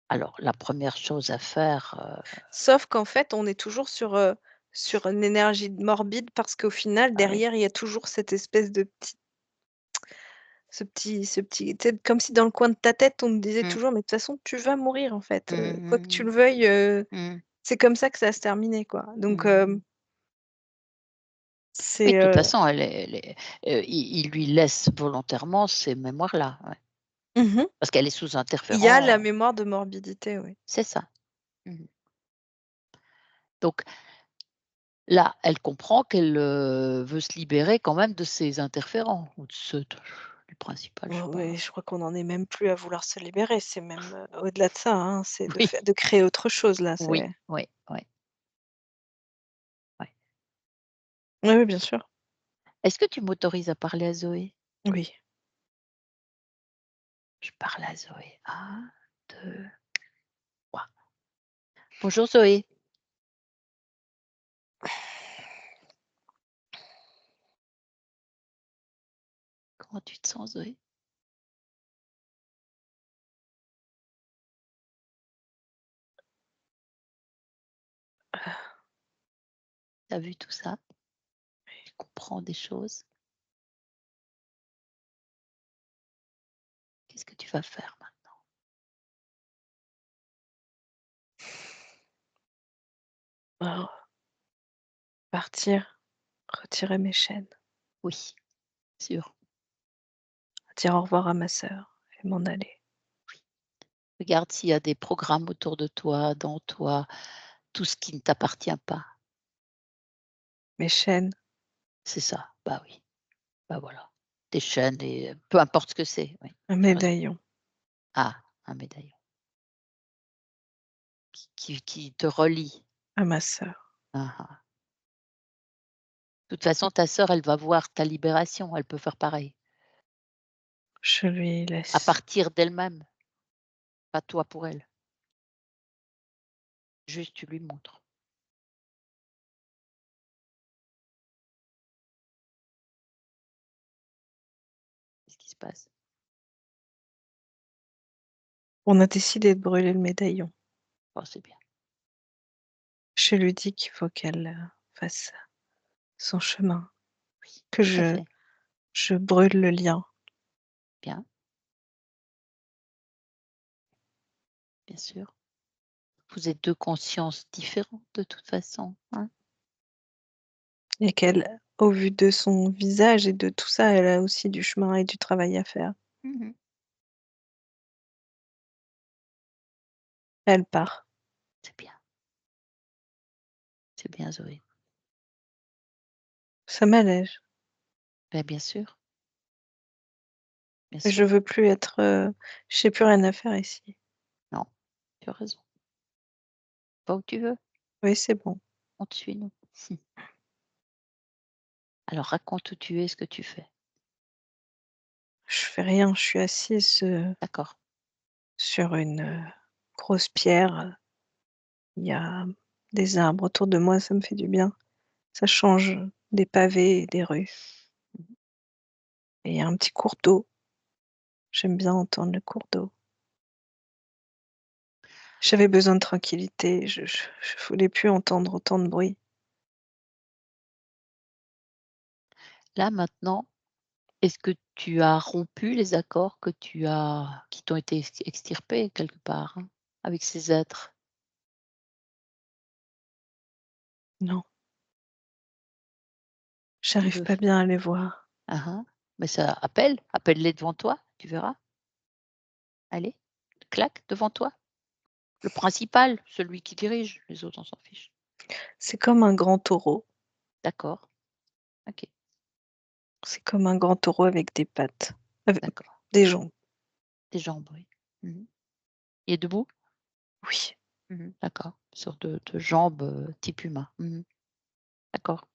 Alors la première chose à faire, Sauf qu'en fait, on est toujours sur une énergie morbide parce qu'au final, ah oui. derrière, il y a toujours cette espèce de tu sais, comme si dans le coin de ta tête, on te disait Mmh. toujours: «Mais de toute façon, tu vas mourir en fait, Mmh quoi que mh, tu mmh. le veuilles, Mmh. c'est comme ça que ça va se terminer, quoi». Donc Mmh. Oui, c'est, de toute façon, elle est, il lui laisse volontairement ces mémoires-là, ouais. mmh Parce qu'elle est sous il y a la interférent, mémoire de morbidité, oui. c'est ça. Mmh. Donc là, elle comprend qu'elle, veut se libérer quand même de ses interférents ou de ce du principal, je sais Oui, pas. je crois qu'on en est même plus à vouloir se libérer, c'est même, au-delà de ça, hein, c'est Oui, de créer autre chose là, oui, c'est oui, oui, oui. oui, oui, bien sûr. Est-ce que tu m'autorises à parler à Zoé? Oui. Je parle à Zoé. Un, 2, 3. Bonjour Zoé. Comment tu te sens Zoé? Tu as vu tout ça? Tu comprends des choses? Qu'est-ce que tu vas faire maintenant? Oh, partir, retirer mes chaînes, Oui, sûr. dire au revoir à ma sœur et m'en aller. Regarde s'il y a des programmes autour de toi, dans toi, tout ce qui ne t'appartient pas. Mes chaînes, C'est ça, bah oui, bah voilà. Des chaînes et peu importe ce que c'est, oui, un tu as raison. médaillon Ah, un médaillon qui te relie. à ma sœur. Ah ah. De toute façon, ta sœur, elle va voir ta libération, elle peut faire pareil. Je lui À laisse. partir d'elle-même, pas toi pour elle. Juste tu lui montres. Qu'est-ce qui se passe? On a décidé de brûler le médaillon. Oh, c'est bien. Je lui dis qu'il faut qu'elle fasse son chemin, Oui, que tout à fait. je brûle le lien. Bien, bien sûr. Vous êtes 2 consciences différentes de toute façon, hein? Et qu'elle, au vu de son visage et de tout ça, elle a aussi du chemin et du travail à faire. Mmh. Elle part. C'est bien. C'est bien Zoé. Ça m'allège. Beh, bien sûr, bien Je sûr. veux plus être, j'ai plus rien à faire ici. Non, tu as raison. Va où tu veux, Oui, c'est bon. on te suit nous. Alors raconte où tu es, ce que tu fais. Je fais rien, je suis assise, D'accord. sur une, grosse pierre. Il y a des arbres autour de moi, ça me fait du bien. Ça change des pavés et des rues. Mmh. Et il y a un petit cours d'eau. J'aime bien entendre le cours d'eau. J'avais besoin de tranquillité, je voulais plus entendre autant de bruit. Là maintenant, est-ce que tu as rompu les accords qui t'ont été extirpés quelque part, hein, avec ces êtres? Non, Tu j'arrive veux pas bien à les voir. ah ah, mais ça appelle-les devant toi, tu verras. Allez, clac, devant toi. Le principal, celui qui dirige, les autres on s'en fiche. C'est comme un grand taureau. D'accord, OK, C'est comme un grand taureau avec des pattes, avec d'accord. des jambes. Tes jambes, oui. Mmh. Il est debout? Oui. D'accord, sur de jambes, type humain. D'accord.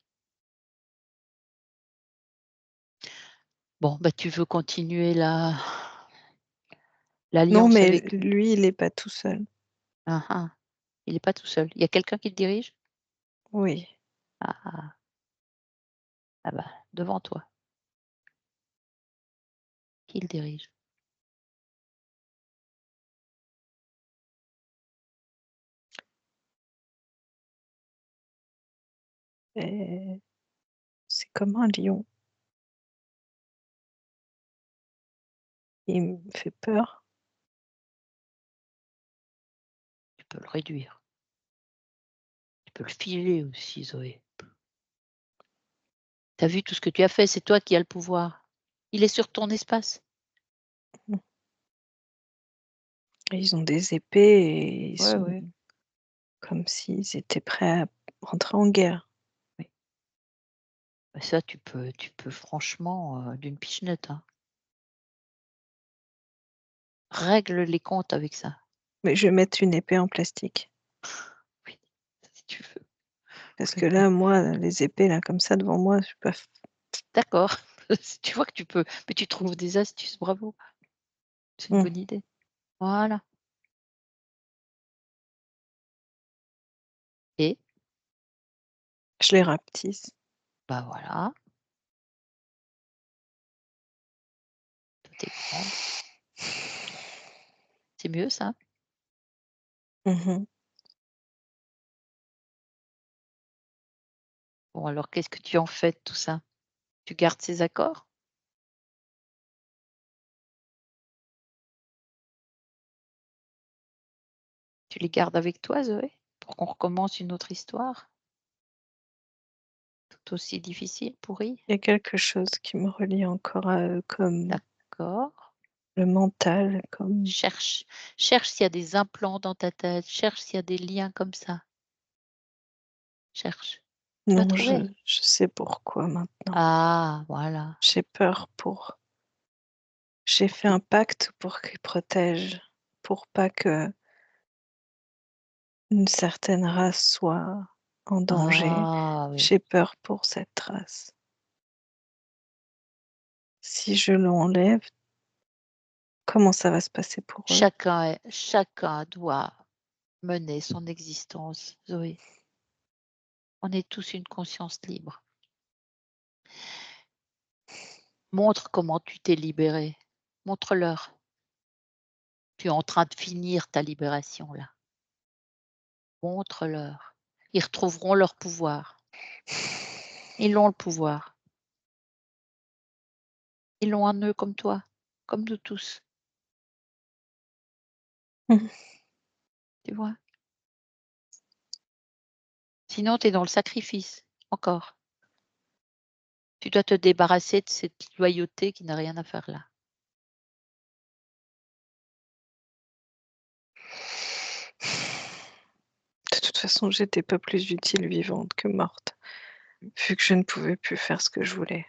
Bon, bah, tu veux continuer Non, l'alliance mais avec lui? lui, il est pas tout seul. Ah ah, il est pas tout seul. Il y a quelqu'un qui le dirige? Oui. Ah ah, ah bah, devant toi. Qui le dirige? Et c'est comme un lion. Il me fait peur. Tu peux le réduire. Tu peux le filer aussi, Zoé. Tu as vu tout ce que tu as fait, c'est toi qui as le pouvoir. Il est sur ton espace. Mmh. Et ils ont des épées et ils Ouais, sont ouais. comme s'ils étaient prêts à rentrer en guerre. Oui. Bah, ça tu peux franchement, d'une pichenette, hein. Règle les comptes avec ça. Mais je vais mettre une épée en plastique. Oui, si tu veux, Parce que complètement. là, moi, les épées là, comme ça devant moi, je peux pas. D'accord. Si tu vois que tu peux, mais tu trouves des astuces, bravo. C'est une Mmh. bonne idée. Voilà et Je les rapetisse. bah, voilà, toi tu grande. C'est mieux ça? Mmh. Bon, alors qu'est-ce que tu en fais de tout ça? Tu gardes ces accords? Tu les gardes avec toi, Zoé? Pour qu'on recommence une autre histoire? Tout aussi difficile, pourrie? Il y a quelque chose qui me relie encore à eux, comme D'accord. le mental, comme Cherche s'il y a des implants dans ta tête, cherche s'il y a des liens comme ça. Cherche. Tu vas non, je trouver. je sais pourquoi maintenant. Ah, voilà. J'ai peur pour j'ai fait Et un pacte pour qu'ils protègent, pour pas que une certaine race soit en danger. ah oui. J'ai peur pour cette race. Si je l'enlève, comment ça va se passer pour eux? Chacun doit mener son existence, Zoé. On est tous une conscience libre. Montre comment tu t'es libérée. Montre-leur. Tu es en train de finir ta libération là. Montre-leur. Ils retrouveront leur pouvoir. Ils ont le pouvoir. Ils l'ont en eux comme toi, comme nous tous, Mmh. tu vois? Sinon, tu es dans le sacrifice, encore. Tu dois te débarrasser de cette loyauté qui n'a rien à faire là. De toute façon, j'étais pas plus utile vivante que morte, vu que je ne pouvais plus faire ce que je voulais.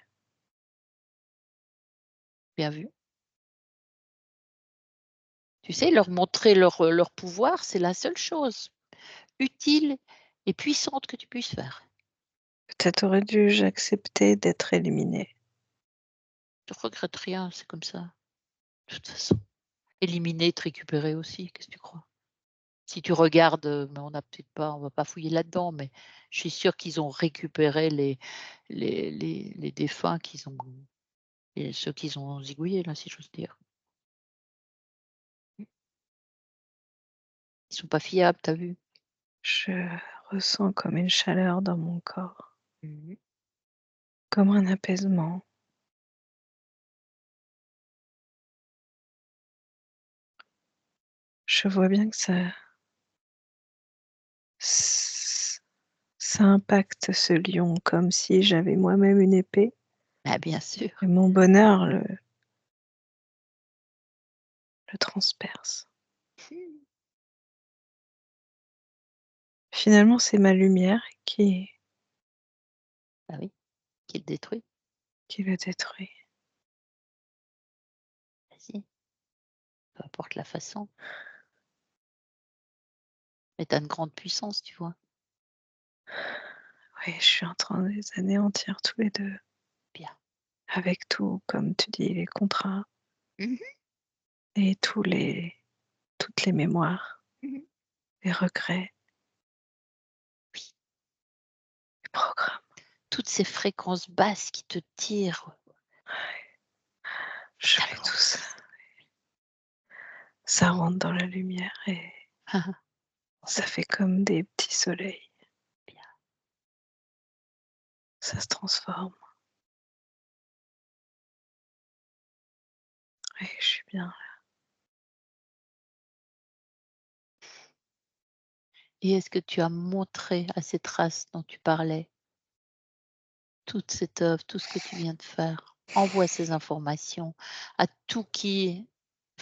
Bien vu. Tu sais, leur montrer leur pouvoir, c'est la seule chose utile et puissante que tu puisses faire. Peut-être aurais dû-je accepter d'être éliminée. Tu regrettes rien, c'est comme ça. De toute façon, éliminer, te récupérer aussi, qu'est-ce que tu crois? Si tu regardes, mais on va pas fouiller là-dedans, mais je suis sûre qu'ils ont récupéré les défunts qu'ils ont et ceux qu'ils ont zigouillés là, si j'ose dire. Ils sont pas fiables, tu as vu? Je ressens comme une chaleur dans mon corps, Mmh. comme un apaisement. Je vois bien que ç ça impacte ce lion comme si j'avais moi-même une épée Bah, bien sûr. et mon bonheur le transperce. Finalement, c'est ma lumière Bah, oui, qui le détruit. qui le détruit. Vas-y, peu importe la façon. Mais tu as une grande puissance, tu vois? Oui, je suis en train de les anéantir tous les 2, Bien. avec tout, comme tu dis, les contrats Mmh. et toutes les mémoires, Mmh. les regrets, Oui. les programmes. Toutes ces fréquences basses qui te tirent et Je tu as mets le droit tout ça, aussi. ça rentre dans la lumière et ça Ouais, fait comme des petits soleils. bien. Ça se transforme. Oui, je suis bien. Et est-ce que tu as montré à cette race dont tu parlais toute cette œuvre, tout ce que tu viens de faire? Envoie ces informations à tout qui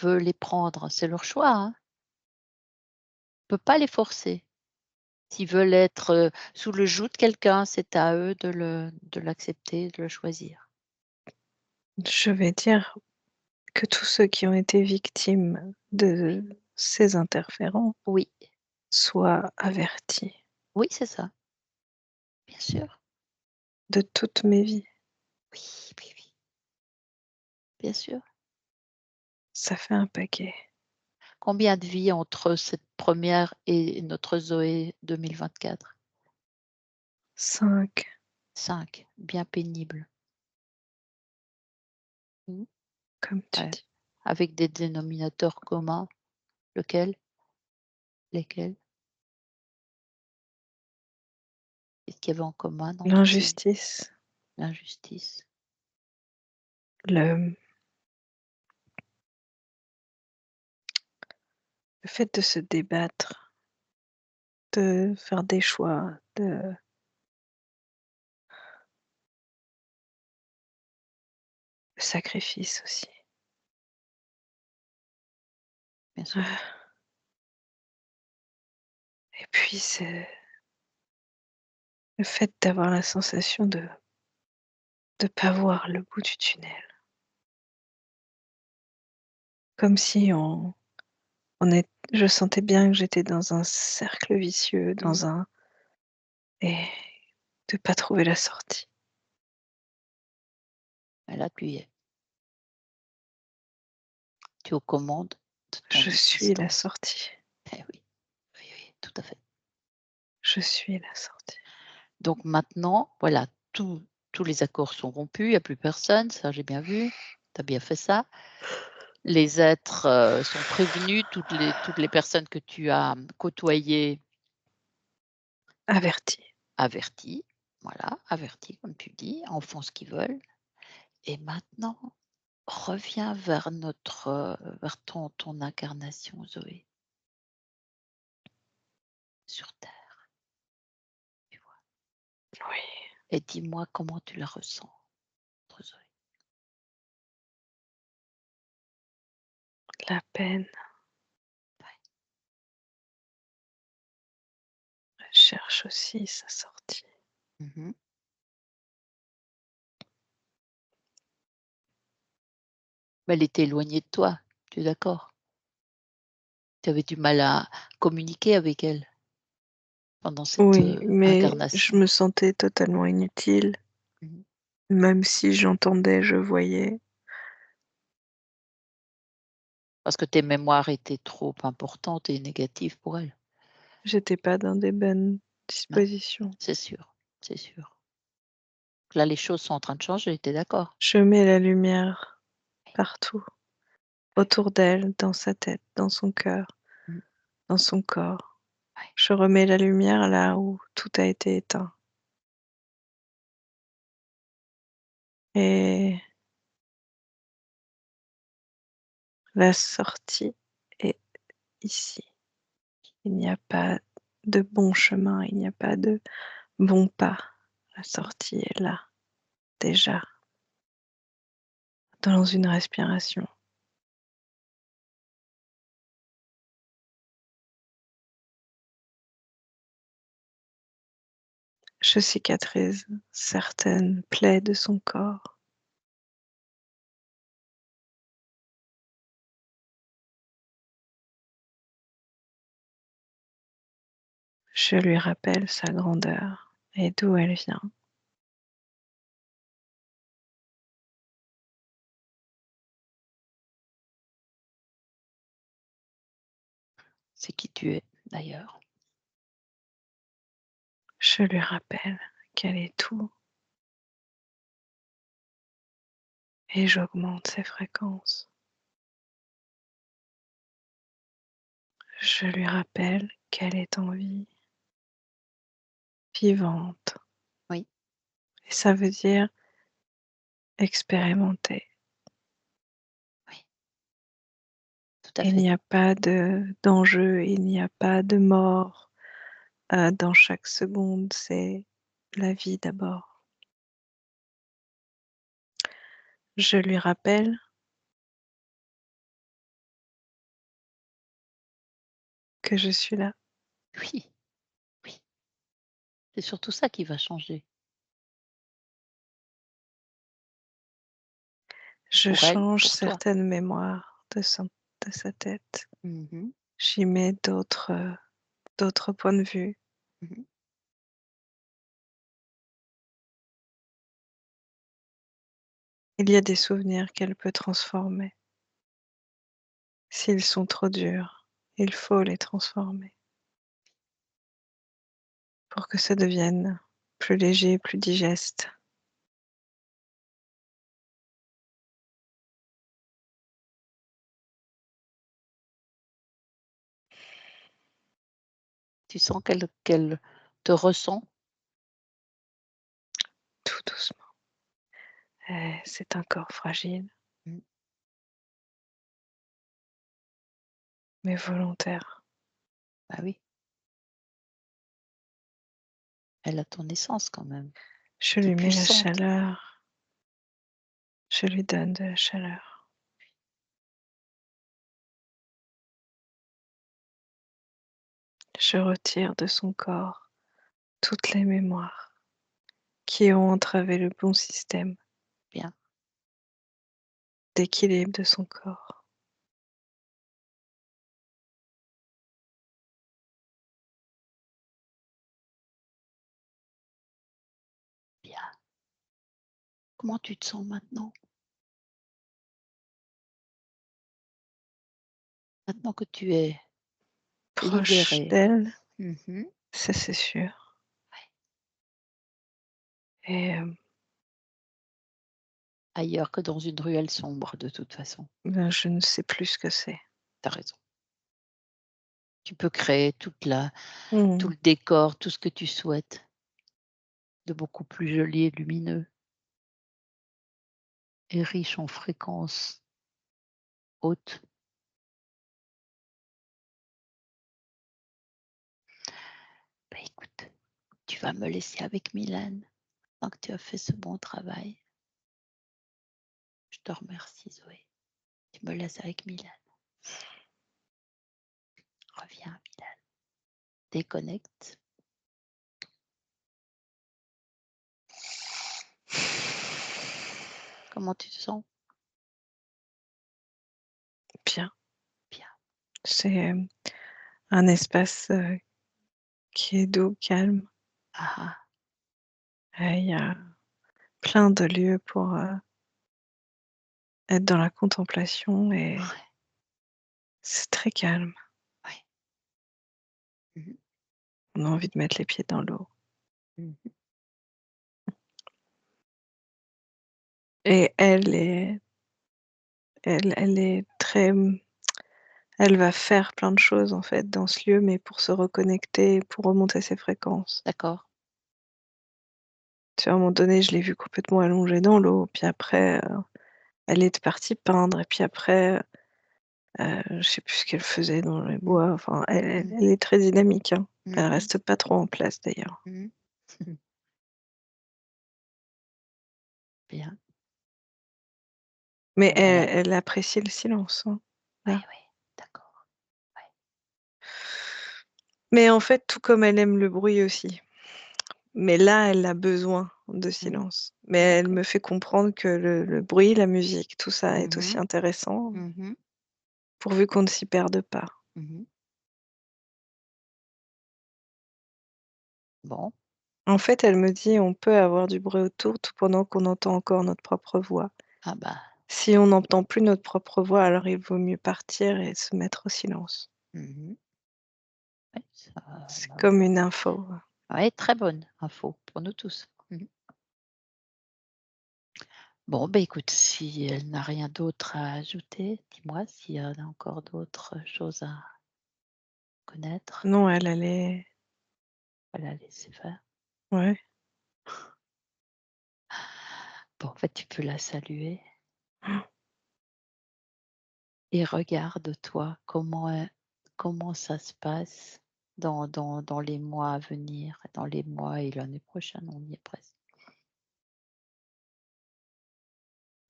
veut les prendre. C'est leur choix, hein. Tu peux pas les forcer. S'ils veulent être, sous le joug de quelqu'un, c'est à eux de l'accepter, de le choisir. Je vais dire que tous ceux qui ont été victimes de ces interférences Oui, soient avertis oui, c'est ça, bien sûr. de toutes mes vies. Oui, oui, oui, bien sûr. Ça fait un paquet. Combien de vies entre cette première et notre Zoé 2024? 5, 5, bien pénible. Mmh, comme tu ouais, dis. avec des dénominateurs communs. Lequel? Lesquels? Qu'est-ce qu'il y avait en commun dans tous ces L'injustice, l'injustice? le le fait de se débattre, de faire des choix, de le sacrifice aussi. Bien sûr. Et puis c'est le fait d'avoir la sensation de pas voir le bout du tunnel. Comme si je sentais bien que j'étais dans un cercle vicieux, Mmh. et de pas trouver la sortie. Et là, tu y es. Tu es aux commandes de ton Je suis la existence. sortie. Eh oui, oui, oui, tout à fait. Je suis la sortie. Donc maintenant, voilà, tous les accords sont rompus, il n'y a plus personne, ça j'ai bien vu, tu as bien fait ça. Les êtres, sont prévenus, toutes les personnes que tu as, côtoyées, Avertie. averties, voilà, averties comme tu dis, en font ce qu'ils veulent et maintenant, reviens vers ton incarnation Zoé, sur terre, tu vois? Oui, Et dis-moi comment tu la ressens, notre Zoé? la peine. Ouais. Elle cherche aussi sa sortie. Mmh. Mais elle était éloignée de toi, tu es d'accord? Tu avais du mal à communiquer avec elle pendant cette, Oui, mais je incarnation? me sentais totalement inutile, Mmh. même si j'entendais, je voyais. Parce que tes mémoires étaient trop importantes et négatives pour elle? J'étais pas dans des bonnes Non, dispositions. c'est sûr, c'est sûr. Là, les choses sont en train de changer, tu es d'accord? Je mets la lumière Oui, partout, oui. autour d'elle, dans sa tête, dans son cœur, Mmh. dans son corps. Ouais. Je remets la lumière là où tout a été éteint. Et la sortie est ici. Il n'y a pas de bon chemin, il n'y a pas de bon pas. La Mmh. sortie est là, déjà, dans une respiration. Je cicatrise certaines plaies de son corps. Je lui rappelle sa grandeur et d'où elle vient. C'est qui tu es, d'ailleurs. Je lui rappelle qu'elle est tout et j'augmente ses fréquences. Je lui rappelle qu'elle est en vie, vivante. Oui, Et ça veut dire expérimenter. oui, tout à Il fait. n'y a pas d'enjeu, il n'y a pas de mort dans chaque seconde, c'est la vie d'abord. Je lui rappelle que je suis là. Oui, oui, c'est surtout ça qui va changer Je pour elle, change pour toi. certaines mémoires de sa tête. Mmh mh. J'y mets d'autres points de vue. Mmh. Il y a des souvenirs qu'elle peut transformer. S'ils sont trop durs, il faut les transformer pour que ça devienne plus léger, plus digeste. Tu sens qu'elle te ressent? tout doucement. C'est un corps fragile, Mmh. mais volontaire. Bah oui, elle a ton essence quand même. Je Tu es lui mets la puissante. chaleur, je lui donne de la chaleur. Je retire de son corps toutes les mémoires qui ont entravé le bon système Bien, d'équilibre de son corps. bien. Comment tu te sens maintenant? Maintenant que tu es Proche libérée. d'elle, Mmh. ça c'est sûr. Et Ailleurs que dans une ruelle sombre de toute façon. ben, je ne sais plus ce que c'est. Tu as raison. Tu peux créer tout Mmh. le décor, tout ce que tu souhaites, de beaucoup plus joli et lumineux et riche en fréquences hautes. Bah, écoute, tu vas me laisser avec Mylène, tant que tu as fait ce bon travail. Je te remercie Zoé. Tu me laisses avec Mylène. Reviens Mylène. Déconnecte. Comment tu te sens? Bien. Bien. C'est un espace qui est doux, calme. Ah ah. Il y a plein de lieux pour être dans la contemplation et Ouais, c'est très calme. ouais. Mmh. On a envie de mettre les pieds dans l'eau. Mmh. Et elle est très, elle va faire plein de choses en fait dans ce lieu, mais pour se reconnecter, pour remonter ses fréquences. D'accord. Tu vois, à un moment donné, je l'ai vue complètement allongée dans l'eau, puis après, elle est partie peindre et puis après, je sais plus ce qu'elle faisait dans les Mmh. bois, enfin elle elle Mmh. elle est très dynamique, hein. Elle Mmh. reste pas trop en place d'ailleurs. Mmh. Bien. Mais Bon bah là elle apprécie le silence, hein, oui, là. oui, d'accord. Ouais. Mais en fait, tout comme elle aime le bruit aussi. Mais là, elle a besoin de Mmh. silence. Mais elle D'accord. me fait comprendre que le bruit, la musique, tout ça est aussi Mmh. intéressant, Mmh. pourvu qu'on ne s'y perde pas. Mmh. Bon, En fait, elle me dit: «On peut avoir du bruit autour tout pendant qu'on entend encore notre propre voix. ah bah, Si on n'entend plus notre propre voix, alors il vaut mieux partir et se mettre au silence». mmh, ouais, ça C'est bah, comme une info. ouais, très bonne info pour nous tous. Mmh. Bon, bah, écoute, si elle n'a rien d'autre à ajouter, dis-moi s'il y en a encore d'autres choses à connaître? Non, elle est Voilà, laisser faire. ouais. Bon, en fait, tu peux la saluer et regarde-toi comment ça se passe dans les mois à venir, dans les mois et l'année prochaine, on y est presque.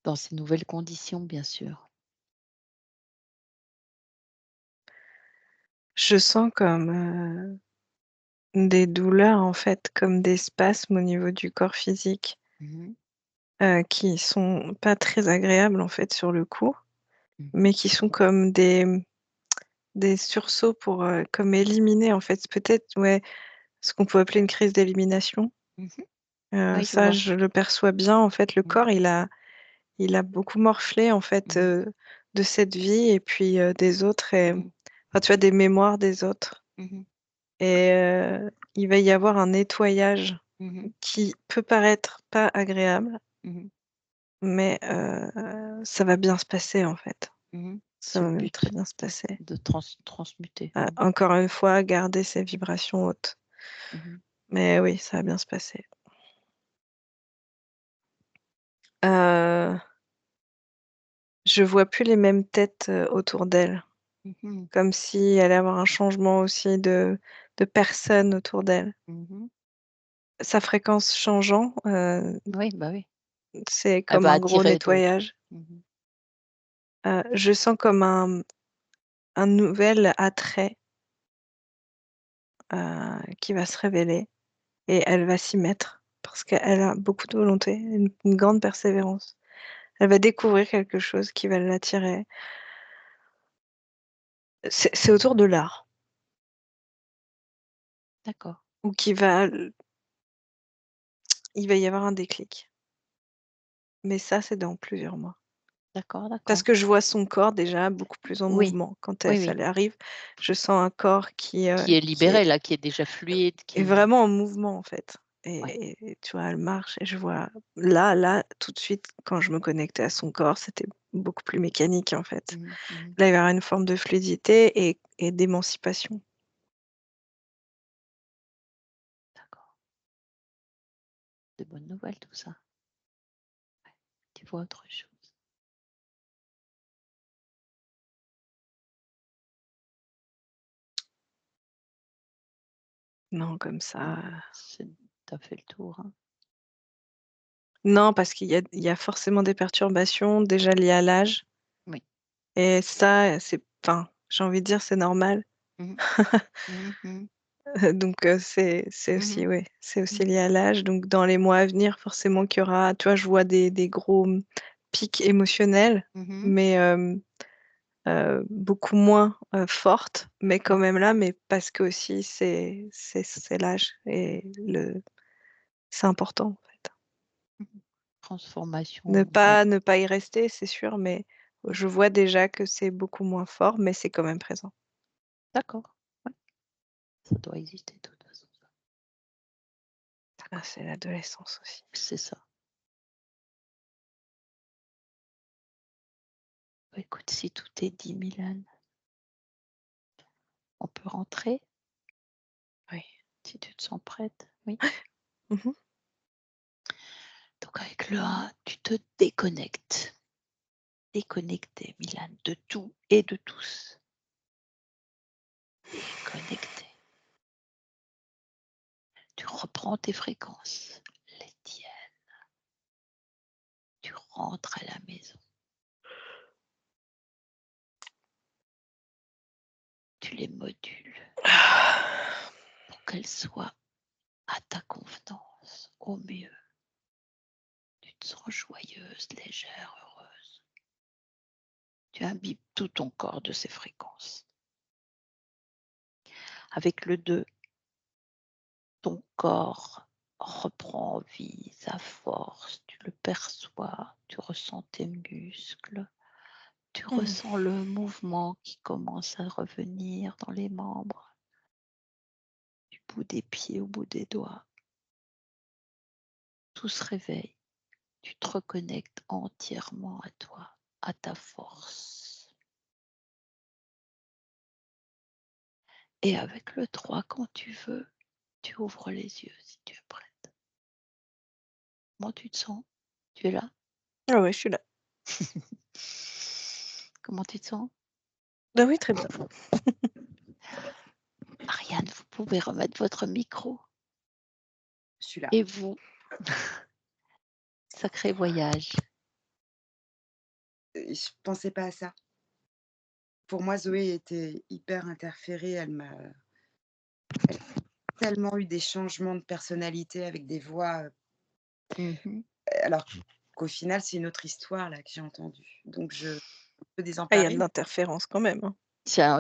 Dans ces nouvelles conditions, bien sûr. Je sens comme, des douleurs, en fait, comme des spasmes au niveau du corps physique, Mmh. qui sont pas très agréables, en fait, sur le coup, Mmh. mais qui sont comme des sursauts pour, comme éliminer, en fait, peut-être, ouais, ce qu'on peut appeler une crise d'élimination. Mmh. Oui, je Ça, vois. je le perçois bien, en fait, le Mmh. corps, il a beaucoup morflé, en fait, Mmh. de cette vie et puis, des autres et Mmh. enfin, tu vois, des mémoires des autres Mmh. et il va y avoir un nettoyage Mmh. qui peut paraître pas agréable, Mmh. mais ça va bien se passer, en fait. Mmh. Ça C'est va le même très but bien se passer. de transmuter. Mmh. Encore une fois, garder ces vibrations hautes. Mmh. Mais oui, ça va bien se passer. Je vois plus les mêmes têtes, autour d'elle. Mmh. Comme si elle allait avoir un changement aussi de personnes autour d'elle. Mmh. Sa fréquence changeant, Oui, bah, oui. c'est Elle comme va un gros attirer d'autres. nettoyage. Mmh. Je sens comme un nouvel attrait, qui va se révéler et elle va s'y mettre parce qu'elle a beaucoup de volonté, une grande persévérance. Elle va découvrir quelque chose qui va l'attirer. C'est autour de l'art D'accord, ou il va y avoir un déclic, mais ça, c'est dans plusieurs mois. d'accord, Parce d'accord. que je vois son corps déjà beaucoup plus en Oui, mouvement. Quand, oui, ça oui. lui arrive, je sens un corps Qui est qui libérée là, qui est déjà fluide, est qui vraiment en mouvement, en fait ouais. et tu vois, elle marche et je vois là, tout de suite, quand je me connectais à son corps, c'était beaucoup plus mécanique, en fait. Mmh mh. Mmh. Là, il va y avoir une forme de fluidité et d'émancipation. D'accord. De bonnes nouvelles tout ça. Tu vois autre chose. Non, comme ça, C'est tu fait le tour, hein. non, parce qu'il y a forcément des perturbations déjà liées à l'âge Oui. et ça, c'est enfin, j'ai envie de dire, c'est normal. Mmh. Mmh mh. Donc c'est Mmh. aussi ouais, c'est Mmh. aussi lié à l'âge. Donc dans les mois à venir, forcément qu'il y aura tu vois, je vois des gros, pics émotionnels, Mmh. mais beaucoup moins, fortes, mais quand Mmh. même là, mais parce qu'aussi c'est l'âge et c'est important, en fait. Mmh. Transformation, Ne pas y rester, c'est sûr, mais je vois déjà que c'est beaucoup moins fort, mais c'est quand même présent. d'accord, ouais, ça doit exister de toute façon ça. Ah, D'accord, c'est l'adolescence aussi. c'est ça. Bah, écoute, si tout est dit, Mylène, on peut rentrer? Oui. Si tu te sens prête? Oui? Mmh. Donc avec le 1, tu te déconnectes. Déconnecté, Mylène, de tout et de tous. Déconnecté. Tu reprends tes fréquences, les tiennes. Tu rentres à la maison. Tu les modules pour qu'elles soient à ta convenance au mieux. Tu te sens joyeuse, légère, heureuse. Tu imbibes tout ton corps de ces fréquences. Avec le 2, ton corps reprend vie, sa force, tu le perçois, tu ressens tes muscles, tu Mmh. ressens le mouvement qui commence à revenir dans les membres, du bout des pieds au bout des doigts. Tout se réveille, tu te reconnectes entièrement à toi, à ta force. Et avec le 3, quand tu veux, tu ouvres les yeux si tu es prête. Comment tu te sens? Tu es là? Ah ouais, je suis là. Comment tu te sens? Ah oui, très bien. Ariane, vous pouvez remettre votre micro. Je suis là. Et vous? Sacré voyage. Je pensais pas à ça. Pour moi, Zoé était hyper interférée. Elle m'a tellement eu des changements de personnalité avec des voix, Mmh. alors qu'au final, c'est une autre histoire là que j'ai entendue. Donc je un peu Ah, il y a de désemparée. l'interférence quand même, hein.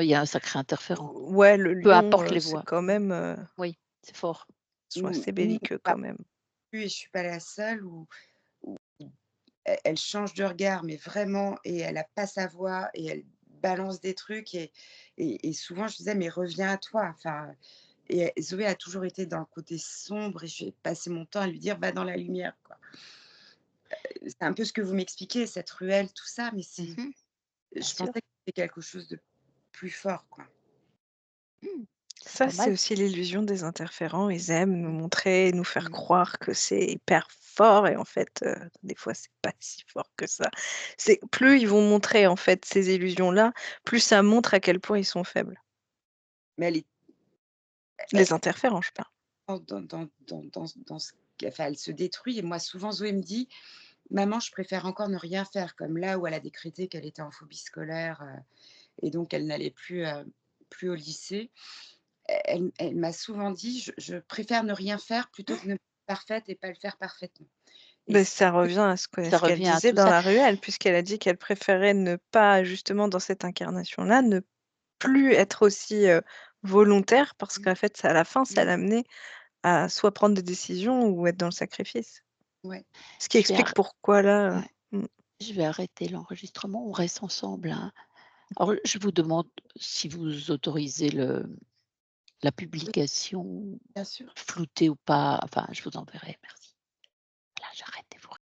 Il y a un sacré interférent. Ouais, le Peu lion, importe les c'est voix. quand même, Oui, c'est fort. ils sont assez Mmh, belliqueux pas quand même. plus et je suis pas la seule où elle change de regard, mais vraiment et elle a pas sa voix et elle balance des trucs et souvent je disais: «Mais reviens à toi». Enfin et Zoé a toujours été dans le côté sombre et j'ai passé mon temps à lui dire: «Va dans la lumière», quoi. C'est un peu ce que vous m'expliquez, cette ruelle, tout ça, mais c'est Mmh. Bien je sûr. pensais que c'était quelque chose de plus fort, quoi. Mmh. C'est Ça, pas c'est mal. aussi l'illusion des interférents. Ils aiment nous montrer, nous faire Mmh. croire que c'est hyper fort et en fait, des fois, c'est pas si fort que ça. C'est plus ils vont montrer, en fait, ces illusions-là, plus ça montre à quel point ils sont faibles. Mais elle est Les interférents, je parle. dans ce enfin, elle se détruit et moi, souvent, Zoé me dit: «Maman, je préfère encore ne rien faire», comme là où elle a décrété qu'elle était en phobie scolaire, et donc elle n'allait plus au lycée. Elle m'a souvent dit: «Je préfère ne rien faire plutôt que ne pas être parfaite et pas le faire parfaitement», et Beh, c'est ça revient à ce Ça qu'elle revient à disait tout dans ça. la ruelle, puisqu'elle a dit qu'elle préférait ne pas, justement, dans cette incarnation-là, ne plus être aussi, volontaire parce mmh, qu'en fait, ça à la fin, ça mmh, l'amenait à soit prendre des décisions ou être dans le sacrifice. ouais, Ce qui Je vais explique arr pourquoi là, ouais. je vais arrêter l'enregistrement. On reste ensemble, hein. Alors je vous demande si vous autorisez la Oui, publication bien sûr. floutée ou pas, enfin je vous enverrai. Merci. Là, j'arrête.